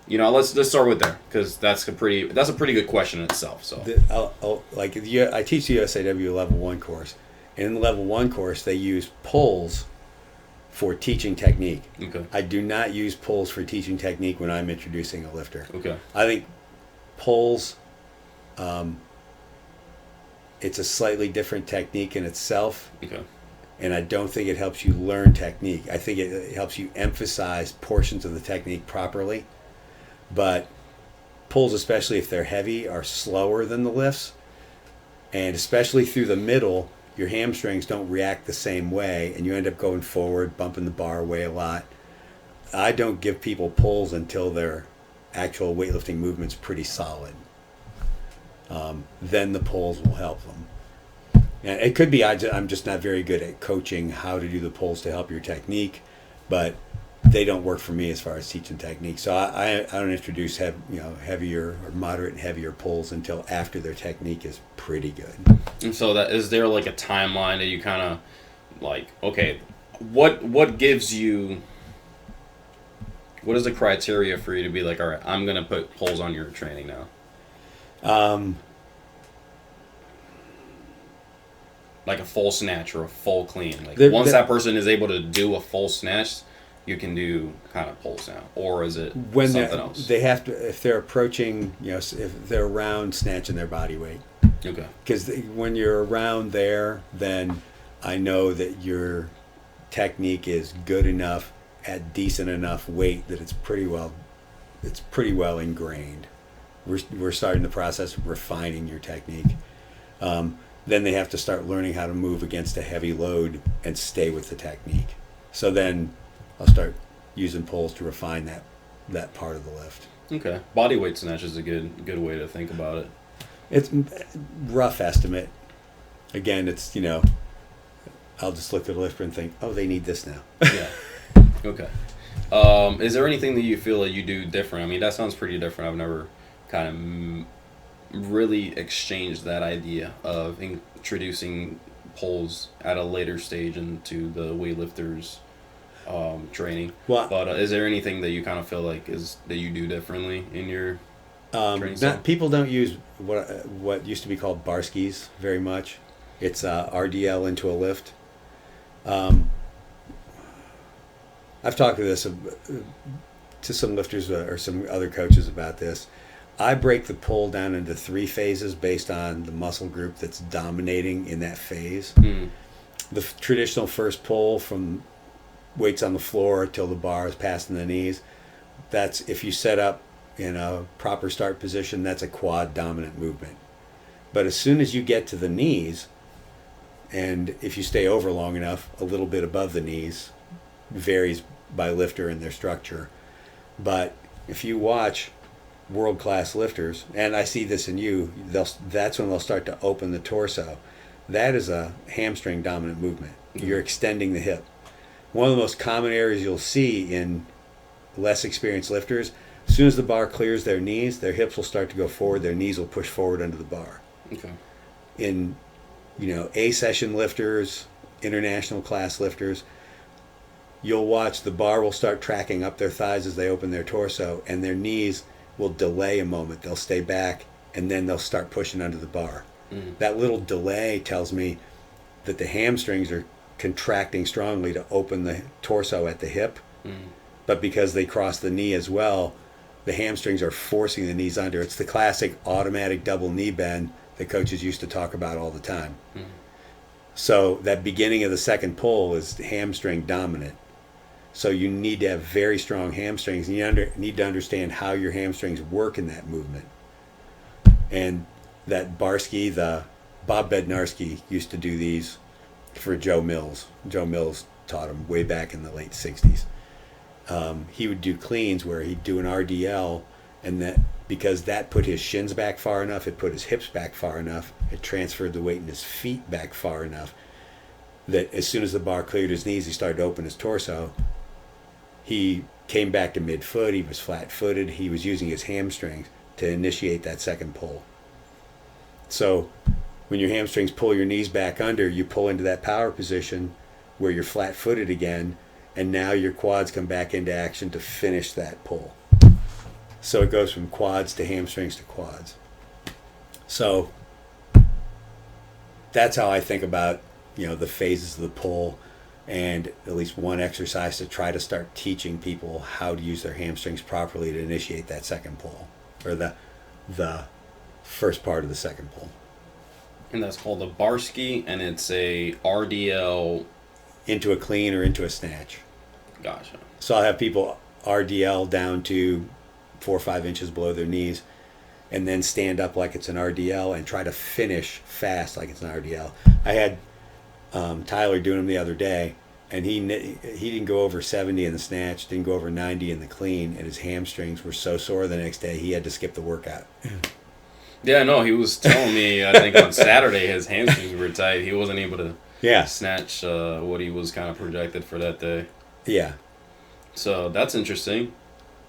let's start with there, because that's a pretty good question in itself. So I teach the USAW level 1 course, and in the level 1 course they use pulls for teaching technique. Okay. I do not use pulls for teaching technique when I'm introducing a lifter. Okay. I think pulls, it's a slightly different technique in itself. Okay. And I don't think it helps you learn technique. I think it helps you emphasize portions of the technique properly. But pulls, especially if they're heavy, are slower than the lifts. And especially through the middle, your hamstrings don't react the same way, and you end up going forward, bumping the bar away a lot. I don't give people pulls until their actual weightlifting movement's pretty solid. Then the pulls will help them. And it could be I'm just not very good at coaching how to do the pulls to help your technique, but they don't work for me as far as teaching technique. So I don't introduce heavier or moderate and heavier pulls until after their technique is pretty good. And so is there a timeline that you kind of okay, what gives you, what is the criteria for you to be all right, I'm gonna put pulls on your training now? Like a full snatch or a full clean. Once that person is able to do a full snatch, you can do kind of pulls now, or is it something else? They have to, if they're approaching, if they're around snatching their body weight. Okay. Because when you're around there, then I know that your technique is good enough at decent enough weight that it's pretty well ingrained. We're starting the process of refining your technique. Then they have to start learning how to move against a heavy load and stay with the technique. So then I'll start using pulls to refine that part of the lift. Okay. Body weight snatch is a good way to think about it. It's rough estimate. Again, it's, I'll just look at the lifter and think, oh, they need this now. Yeah. Okay. Is there anything that you feel that you do different? I mean, that sounds pretty different. I've never kind of really exchanged that idea of introducing pulls at a later stage into the weightlifters training. Well, But is there anything that you kind of feel like that you do differently in your training style? people don't use what used to be called bar skis very much. It's RDL into a lift. I've talked to some lifters or some other coaches about this. I break the pull down into 3 phases based on the muscle group that's dominating in that phase. The traditional first pull from weights on the floor till the bar is passing the knees. That's if you set up in a proper start position, that's a quad dominant movement. But as soon as you get to the knees, and if you stay over long enough, a little bit above the knees, varies by lifter and their structure. But if you watch world-class lifters, and I see this in you, that's when they'll start to open the torso. That is a hamstring dominant movement. You're extending the hip. One of the most common areas you'll see in less experienced lifters, as soon as the bar clears their knees, their hips will start to go forward, their knees will push forward under the bar. Okay. In A-session lifters, international class lifters, you'll watch the bar will start tracking up their thighs as they open their torso, and their knees will delay a moment. They'll stay back, and then they'll start pushing under the bar. That little delay tells me that the hamstrings are contracting strongly to open the torso at the hip, but because they cross the knee as well, the hamstrings are forcing the knees under. It's the classic automatic double knee bend that coaches used to talk about all the time. So that beginning of the second pull is hamstring dominant. So you need to have very strong hamstrings, and you need to understand how your hamstrings work in that movement. And that Barsky, the Bob Bednarski used to do these for Joe Mills. Joe Mills taught him way back in the late 60s. He would do cleans where he'd do an RDL, and that because that put his shins back far enough, it put his hips back far enough, it transferred the weight in his feet back far enough that as soon as the bar cleared his knees, he started to open his torso. He came back to midfoot, he was flat-footed, he was using his hamstrings to initiate that second pull. So when your hamstrings pull your knees back under, you pull into that power position where you're flat-footed again, and now your quads come back into action to finish that pull. So it goes from quads to hamstrings to quads. So that's how I think about, the phases of the pull, and at least one exercise to try to start teaching people how to use their hamstrings properly to initiate that second pull, or the first part of the second pull. And that's called a Barsky, and it's a RDL into a clean or into a snatch. Gotcha. So I'll have people RDL down to 4 or 5 inches below their knees, and then stand up like it's an RDL and try to finish fast like it's an RDL. I had Tyler doing them the other day, and he didn't go over 70 in the snatch, didn't go over 90 in the clean, and his hamstrings were so sore the next day he had to skip the workout. Yeah, no, he was telling me, I think on Saturday his hamstrings were tight. He wasn't able to snatch what he was kind of projected for that day. Yeah. So that's interesting.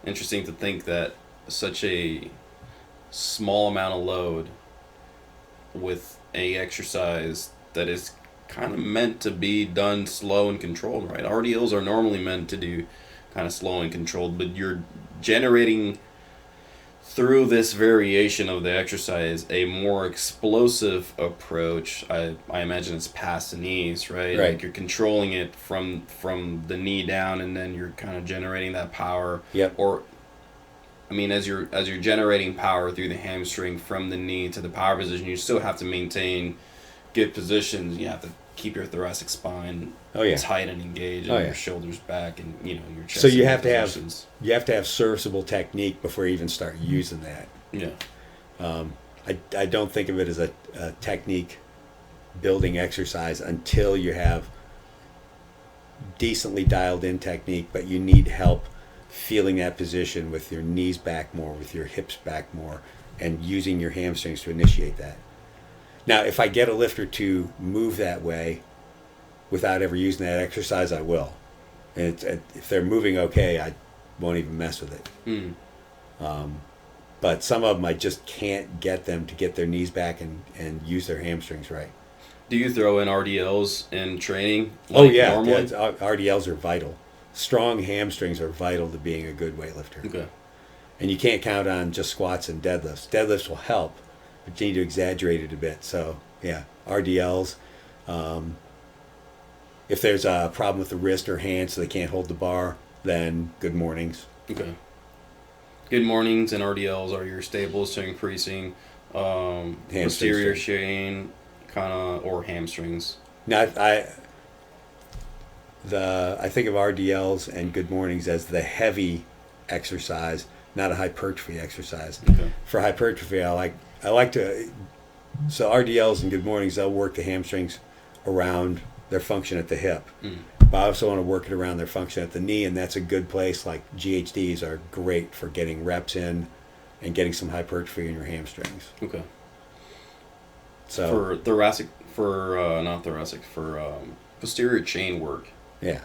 Interesting to think that such a small amount of load with a exercise that is kind of meant to be done slow and controlled, right? RDLs are normally meant to do kind of slow and controlled, but you're generating through this variation of the exercise a more explosive approach. I imagine it's past the knees, right? Like you're controlling it from the knee down, and then you're kind of generating that power. Yep. Or I mean, as you're generating power through the hamstring from the knee to the power position, you still have to maintain good positions. You have to keep your thoracic spine tight and engaged, and your shoulders back, and your chest. So you have to have serviceable technique before you even start using that. Yeah. I don't think of it as a technique building exercise until you have decently dialed in technique, but you need help feeling that position with your knees back more, with your hips back more, and using your hamstrings to initiate that. Now, if I get a lifter to move that way without ever using that exercise, I will. And if they're moving okay, I won't even mess with it. But some of them, I just can't get them to get their knees back and use their hamstrings right. Do you throw in RDLs in training? Oh yeah, normally? RDLs are vital. Strong hamstrings are vital to being a good weightlifter. Okay. And you can't count on just squats and deadlifts. Deadlifts will help, but you need to exaggerate it a bit. So yeah, RDLs. If there's a problem with the wrist or hand so they can't hold the bar, then good mornings. Okay. Good mornings and RDLs are your staples to increasing posterior chain, kind of, or hamstrings. Now, I think of RDLs and good mornings as the heavy exercise, not a hypertrophy exercise. Okay. For hypertrophy, I like to. So RDLs and good mornings, they'll work the hamstrings around their function at the hip. But I also want to work it around their function at the knee, and that's a good place. Like GHDs are great for getting reps in and getting some hypertrophy in your hamstrings. Okay. So for posterior chain work. Yeah.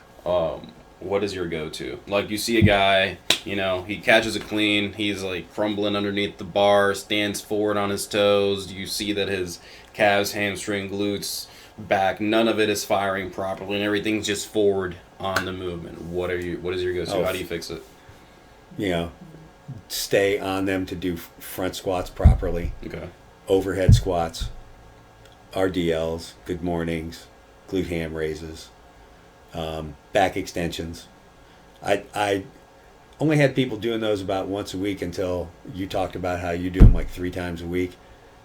What is your go-to? Like, you see a guy, he catches a clean, he's like crumbling underneath the bar, stands forward on his toes. You see that his calves, hamstring, glutes, back, none of it is firing properly, and everything's just forward on the movement. What is your go-to? How do you fix it? Stay on them to do front squats properly. Okay. Overhead squats, RDLs, good mornings, glute ham raises, back extensions. I only had people doing those about once a week until you talked about how you do them like 3 times a week.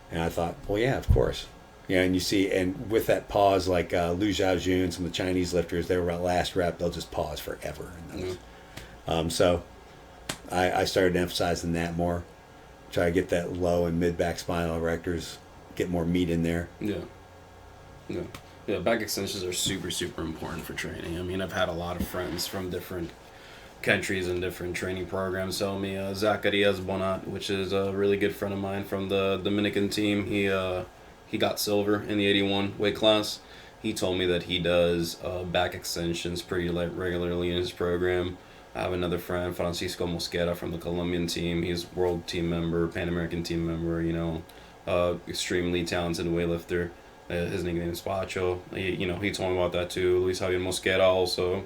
And I thought, well, yeah, of course. And you see, and with that pause, like Liu Xiaojun, some of the Chinese lifters, they were at last rep, they'll just pause forever. So I started emphasizing that more. Try to get that low and mid back spinal erectors, get more meat in there. Yeah, back extensions are super, super important for training. I mean, I've had a lot of friends from different countries and different training programs tell me. Zacarias Bonat, which is a really good friend of mine from the Dominican team, he got silver in the 81 weight class. He told me that he does back extensions pretty regularly in his program. I have another friend, Francisco Mosquera, from the Colombian team. He's world team member, Pan American team member, extremely talented weightlifter. His nickname is Pacho. He told me about that too. Luis Javier Mosquera also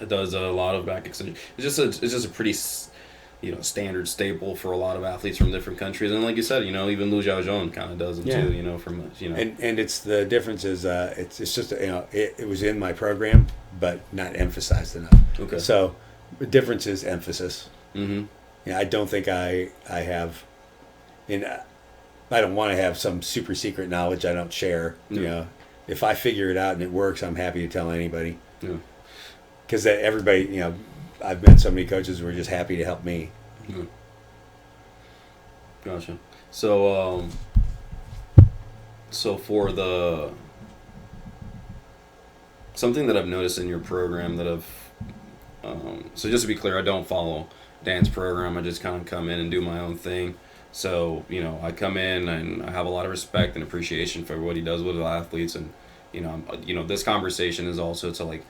does a lot of back extension. It's just a pretty, standard staple for a lot of athletes from different countries. And like you said, even Liu Xiaojun kind of does them too. And it's the difference is it's just it was in my program, but not emphasized enough. Okay. So the difference is emphasis. Mm-hmm. I don't think I have. I don't want to have some super secret knowledge I don't share. Yeah. If I figure it out and it works, I'm happy to tell anybody. Yeah. Because everybody, I've met so many coaches who are just happy to help me. Yeah. Gotcha. So for something that I've noticed in your program that so just to be clear, I don't follow Dan's program. I just kind of come in and do my own thing. So, I come in and I have a lot of respect and appreciation for what he does with the athletes. And, this conversation is also to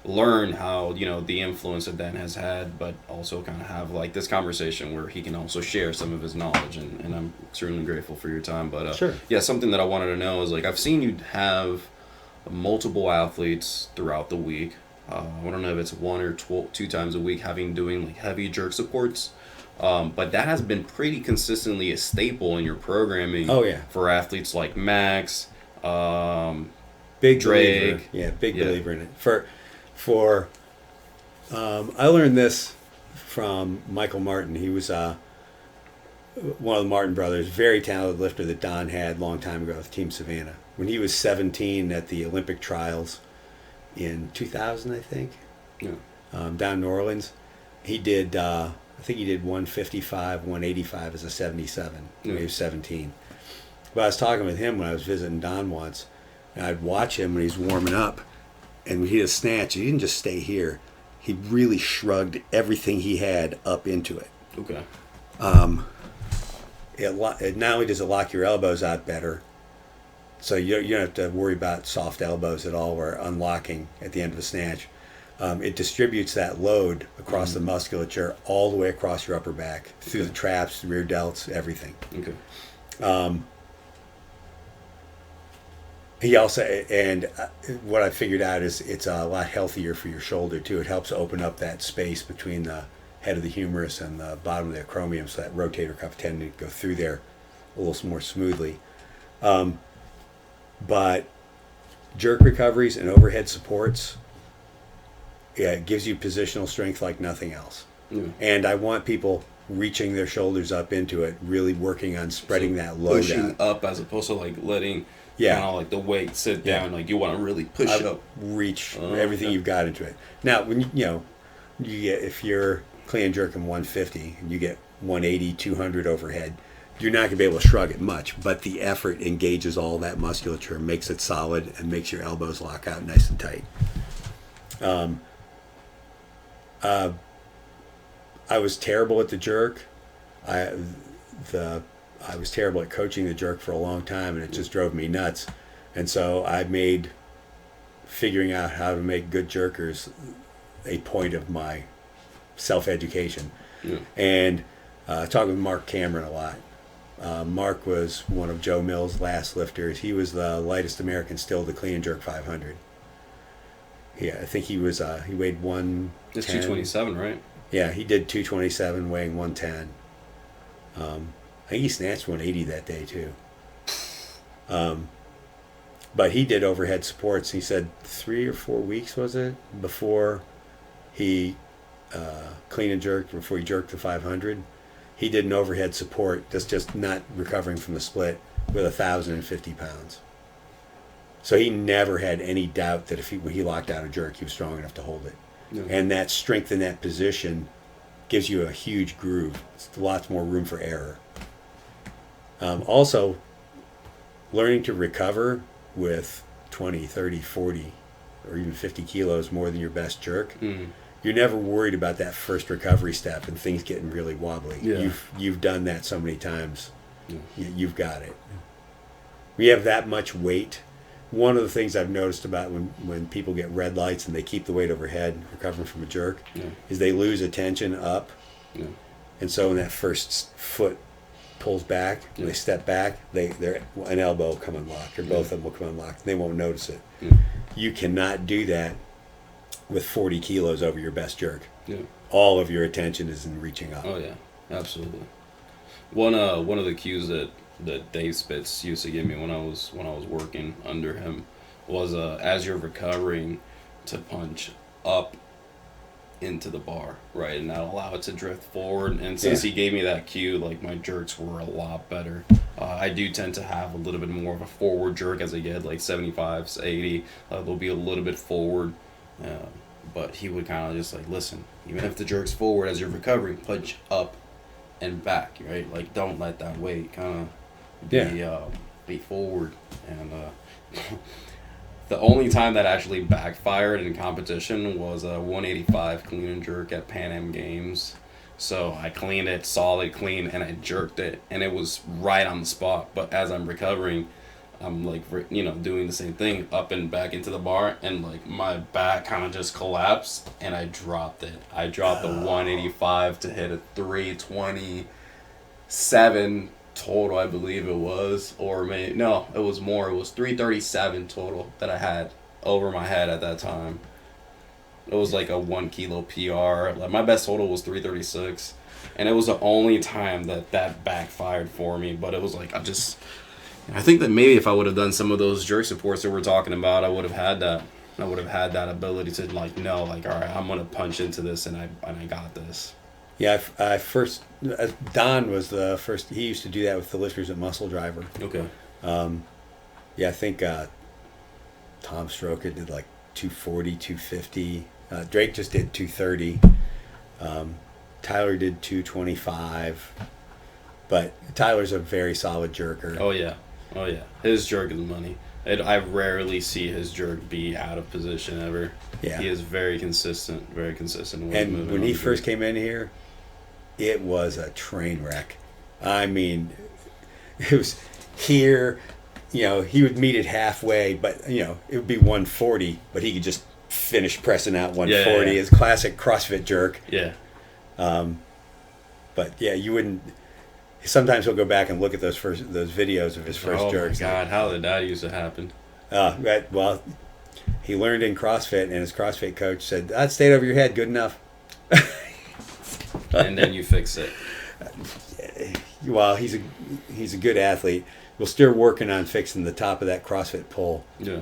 learn how, the influence that Dan has had, but also kind of have this conversation where he can also share some of his knowledge. And I'm extremely grateful for your time. But sure. Yeah, something that I wanted to know is I've seen you have multiple athletes throughout the week. I don't know if it's 1 or 2 times a week doing heavy jerk supports. But that has been pretty consistently a staple in your programming. Oh, yeah. For athletes like Max, big Drake. Believer. Yeah, believer in it. I learned this from Michael Martin. He was one of the Martin brothers, very talented lifter that Don had a long time ago with Team Savannah. When he was 17 at the Olympic trials in 2000, I think, down in New Orleans, he did... I think he did 155, 185 as a 77 when he was 17. But I was talking with him when I was visiting Don once, and I'd watch him when he's warming up, and when he did a snatch, he didn't just stay here. He really shrugged everything he had up into it. Okay. It not only does it lock your elbows out better, so you don't have to worry about soft elbows at all or unlocking at the end of a snatch. It distributes that load across the musculature all the way across your upper back, through the traps, rear delts, everything. Okay. He also, and what I figured out is it's a lot healthier for your shoulder too. It helps open up that space between the head of the humerus and the bottom of the acromion, so that rotator cuff tendon to go through there a little more smoothly. But jerk recoveries and overhead supports, yeah, it gives you positional strength like nothing else. Yeah. And I want people reaching their shoulders up into it, really working on spreading that load pushing out. up as opposed to like letting like the weight sit down. Like you want to really push up, reach everything you've got into it. Now, when you get, if you're clean and jerking 150 and you get 180, 200 overhead, you're not going to be able to shrug it much, but the effort engages all that musculature, makes it solid, and makes your elbows lock out nice and tight. I was terrible at the jerk. I was terrible at coaching the jerk for a long time, and it just drove me nuts. And so I made figuring out how to make good jerkers a point of my self-education. Yeah. And talked with Mark Cameron a lot. Mark was one of Joe Mills' last lifters. He was the lightest American still to clean and jerk 500. Yeah, I think he was. He weighed 110. It's 227, right? Yeah, he did 227, weighing 110. I think he snatched 180 that day too. But he did overhead supports. He said 3 or 4 weeks was it before he clean and jerked, before he jerked the 500. He did an overhead support, just not recovering from the split, with 1,050 pounds. So he never had any doubt that when he locked out a jerk, he was strong enough to hold it. Yeah. And that strength in that position gives you a huge groove. It's lots more room for error. Also, learning to recover with 20, 30, 40, or even 50 kilos more than your best jerk. You're never worried about that first recovery step and things getting really wobbly. Yeah. You've done that so many times. Yeah. You've got it. We have that much weight. One of the things I've noticed about when people get red lights and they keep the weight overhead, recovering from a jerk, is they lose attention up. Yeah. And so when that first foot pulls back, when they step back, an elbow will come unlocked, or both of them will come unlocked. They won't notice it. Yeah. You cannot do that with 40 kilos over your best jerk. Yeah. All of your attention is in reaching up. Oh yeah, absolutely. One of the cues that Dave Spitz used to give me when I was working under him was as you're recovering, to punch up into the bar, right, and not allow it to drift forward. And since he gave me that cue, like, my jerks were a lot better. I do tend to have a little bit more of a forward jerk as I get like 75s, 80. They'll be a little bit forward. But he would kind of just like, listen, even if the jerk's forward as you're recovering, punch up and back, right? Like, don't let that weight kind of be forward. And the only time that actually backfired in competition was a 185 clean and jerk at Pan Am Games. So I cleaned it, solid clean, and I jerked it, and it was right on the spot. But as I'm recovering, I'm like, doing the same thing, up and back into the bar, and like my back kind of just collapsed, and I dropped it. I dropped the 185 to hit a 327 total, I believe it was, or maybe no, it was more. It was 337 total that I had over my head at that time. It was like a 1 kilo PR. Like, my best total was 336, and it was the only time that backfired for me. But it was like, I think that maybe if I would have done some of those jerk supports that we're talking about, I would have had that. I would have had that ability to like know, like, all right, I'm gonna punch into this, and I got this. Yeah, Don was the first. He used to do that with the lifters at Muscle Driver. Okay. I think Tom Stroker did like 240, 250. Drake just did 230. Tyler did 225. But Tyler's a very solid jerker. Oh yeah. His jerk is money. I rarely see his jerk be out of position ever. Yeah. He is very consistent with and when he first came in here, it was a train wreck. I mean, it was here, he would meet it halfway, but, it would be 140, but he could just finish pressing out 140. Yeah. It's classic CrossFit jerk. Yeah. But yeah, you wouldn't. Sometimes he'll go back and look at those videos of his first jerks. Oh my God, how did that used to happen? Right. Well, he learned in CrossFit, and his CrossFit coach said, "That stayed over your head, good enough." And then you fix it. Well, he's a good athlete. We're still working on fixing the top of that CrossFit pole. Yeah.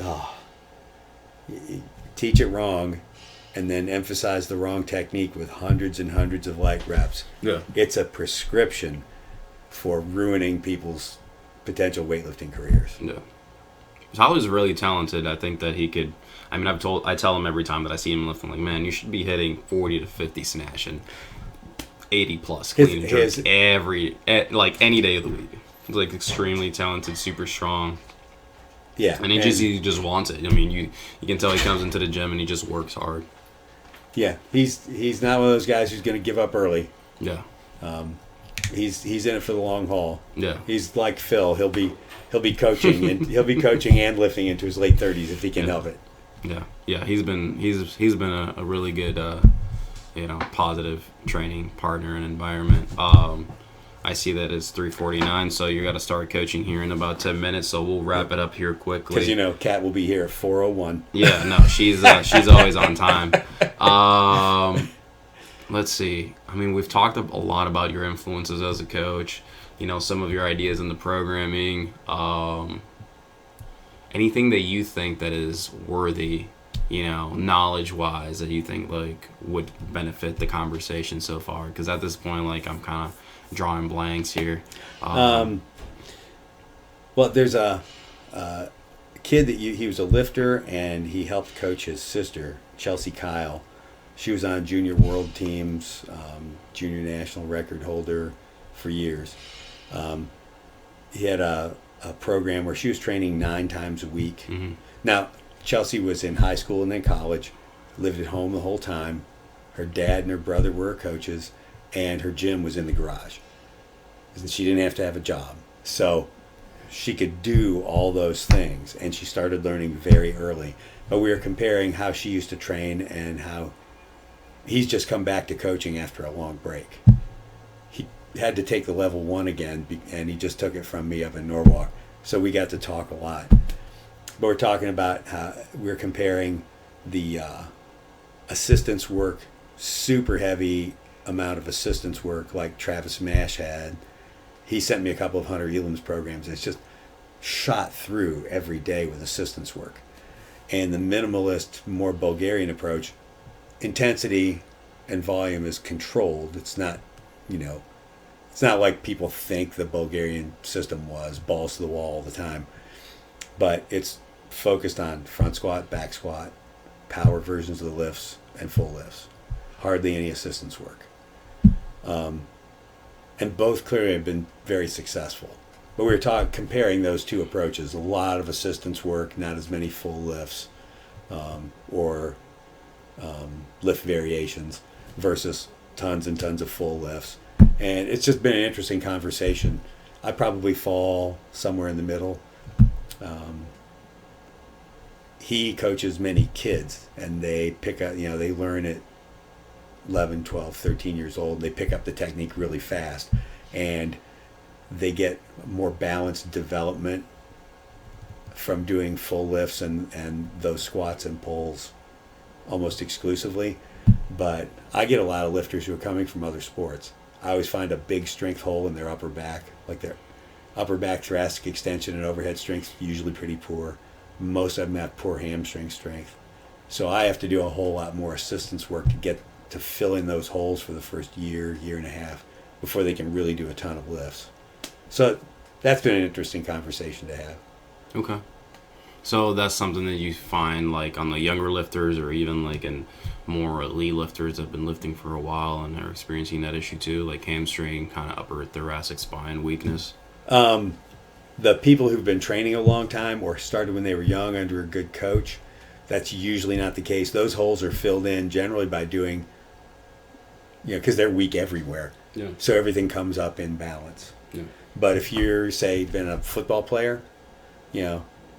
Oh, teach it wrong, and then emphasize the wrong technique with hundreds and hundreds of light reps. Yeah. It's a prescription for ruining people's potential weightlifting careers. Yeah. Holly's really talented. I think that he could. I mean, I tell him every time that I see him lifting, like, man, you should be hitting 40 to 50 snatch and 80 plus clean and jerks any day of the week. He's like extremely talented, super strong. Yeah, and he just wants it. I mean, you can tell he comes into the gym and he just works hard. Yeah, he's not one of those guys who's going to give up early. Yeah. He's in it for the long haul. Yeah. He's like Phil. He'll be coaching and he'll be coaching and lifting into his late 30s if he can help it. Yeah. Yeah. He's been a really good positive training partner and environment. I see that as 3:49, so you got to start coaching here in about 10 minutes. So we'll wrap it up here quickly. Because Kat will be here at 4:01. Yeah, no, she's always on time. Let's see. I mean, we've talked a lot about your influences as a coach. Some of your ideas in the programming. Anything that you think that is worthy, knowledge-wise, that you think like would benefit the conversation so far? Because at this point, like, I'm kind of drawing blanks here. Well, there's a kid that he was a lifter, and he helped coach his sister, Chelsea Kyle. She was on junior world teams, junior national record holder for years. He had a program where she was training 9 times a week. Mm-hmm. Now, Chelsea was in high school and then college, lived at home the whole time. Her dad and her brother were her coaches, and her gym was in the garage. She didn't have to have a job. So she could do all those things, and she started learning very early. But we were comparing how she used to train and how he's just come back to coaching after a long break. He had to take the level 1 again, and he just took it from me up in Norwalk. So we got to talk a lot. But we're talking about how we're comparing the assistance work, super heavy amount of assistance work like Travis Mash had. He sent me a couple of Hunter Elam's programs. It's just shot through every day with assistance work. And the minimalist, more Bulgarian approach, intensity and volume is controlled. It's not, it's not like people think the Bulgarian system was, balls to the wall all the time. But it's focused on front squat, back squat, power versions of the lifts, and full lifts. Hardly any assistance work. And both clearly have been very successful. But we were comparing those two approaches. A lot of assistance work, not as many full lifts or lift variations versus tons and tons of full lifts. And it's just been an interesting conversation. I probably fall somewhere in the middle. He coaches many kids, and they pick up, they learn at 11, 12, 13 years old. They pick up the technique really fast, and they get more balanced development from doing full lifts and those squats and pulls almost exclusively. But I get a lot of lifters who are coming from other sports. I always find a big strength hole in their upper back, like their upper back thoracic extension and overhead strength, usually pretty poor. Most of them have poor hamstring strength. So I have to do a whole lot more assistance work to get to fill in those holes for the first year and a half before they can really do a ton of lifts. So that's been an interesting conversation to have. Okay. So that's something that you find like on the younger lifters or even like in more elite lifters that have been lifting for a while and are experiencing that issue too, like hamstring, kind of upper thoracic spine weakness? The people who've been training a long time or started when they were young under a good coach, that's usually not the case. Those holes are filled in generally by doing, because they're weak everywhere. Yeah. So everything comes up in balance. Yeah. But if you're, say, been a football player,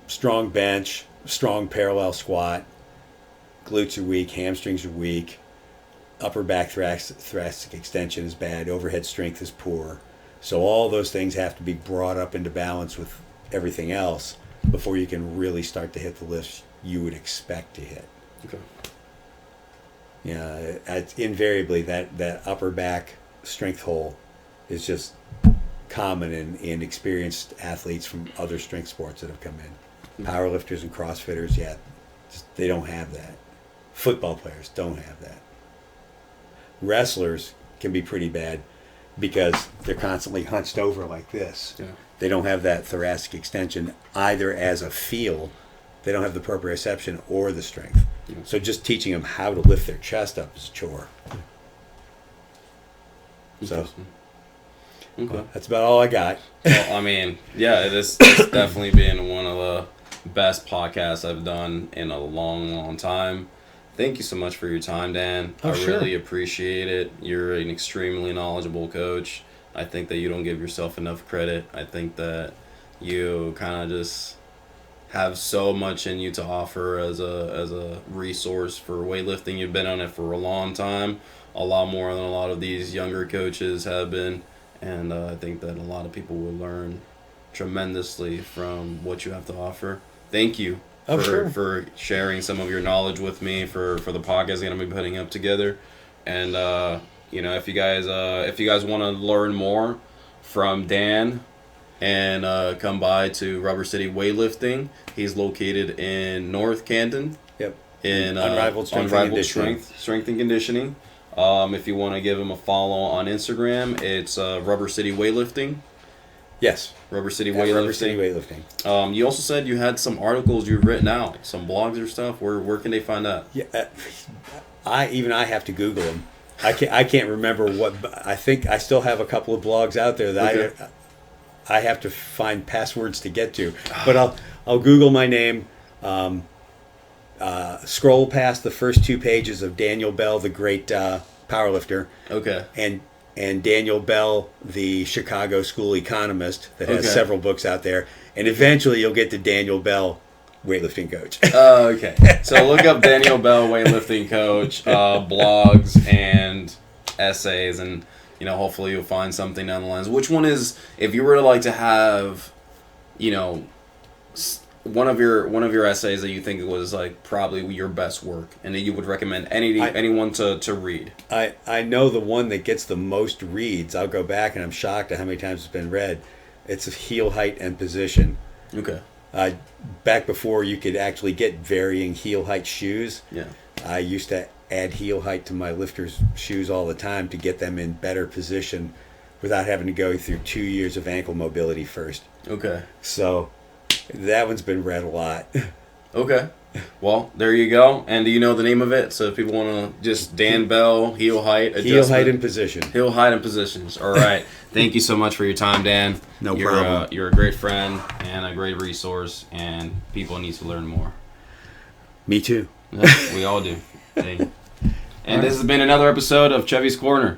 strong bench, strong parallel squat, glutes are weak, hamstrings are weak, upper back thoracic extension is bad, overhead strength is poor. So all those things have to be brought up into balance with everything else before you can really start to hit the lifts you would expect to hit. Okay. Yeah, it's invariably that upper back strength hole is just common in experienced athletes from other strength sports that have come in. Powerlifters and CrossFitters, they don't have that. Football players don't have that. Wrestlers can be pretty bad because they're constantly hunched over like this. Yeah. They don't have that thoracic extension either as a feel. They don't have the proprioception or the strength. Yeah. So just teaching them how to lift their chest up is a chore. So Okay. that's about all I got. Well, I mean, yeah, it's definitely been one of the best podcasts I've done in a long, long time. Thank you so much for your time, Dan. Oh, I sure. really appreciate it. You're an extremely knowledgeable coach. I think that you don't give yourself enough credit. I think that you kind of just have so much in you to offer as a resource for weightlifting. You've been on it for a long time, a lot more than a lot of these younger coaches have been. And I think that a lot of people will learn tremendously from what you have to offer. Thank you for sharing some of your knowledge with me for the podcast I'm going to be putting up together. And if you guys want to learn more from Dan and come by to Rubber City Weightlifting, he's located in North Canton. Yep. In Unrivaled Strength and Conditioning. If you want to give him a follow on Instagram, it's Rubber City Weightlifting. Yes. Rubber City Weightlifting. Rubber City Weightlifting. You also said you had some articles you've written out, some blogs or stuff. Where can they find that? Yeah, I have to Google them. I can't remember what. I think I still have a couple of blogs out there that I have to find passwords to get to. But I'll Google my name. Scroll past the first 2 pages of Daniel Bell, the great powerlifter. Okay. And Daniel Bell, the Chicago school economist that has several books out there. And eventually you'll get to Daniel Bell, weightlifting coach. Okay. So look up Daniel Bell, weightlifting coach, blogs and essays, and hopefully you'll find something down the lines. Which one is, if you were to have, one of your essays that you think was probably your best work and that you would recommend anyone to read? I know the one that gets the most reads. I'll go back and I'm shocked at how many times it's been read. It's heel height and position. Okay. Back before you could actually get varying heel height shoes. Yeah. I used to add heel height to my lifters' shoes all the time to get them in better position without having to go through 2 years of ankle mobility first. Okay. So that one's been read a lot. Okay. Well, there you go. And do you know the name of it? So if people want to just Dan Bell, heel height adjustment. Heel height and position. Heel height and positions. All right. Thank you so much for your time, Dan. No problem. You're a great friend and a great resource, and people need to learn more. Me too. Yeah, we all do. And this has been another episode of Chevy's Corner.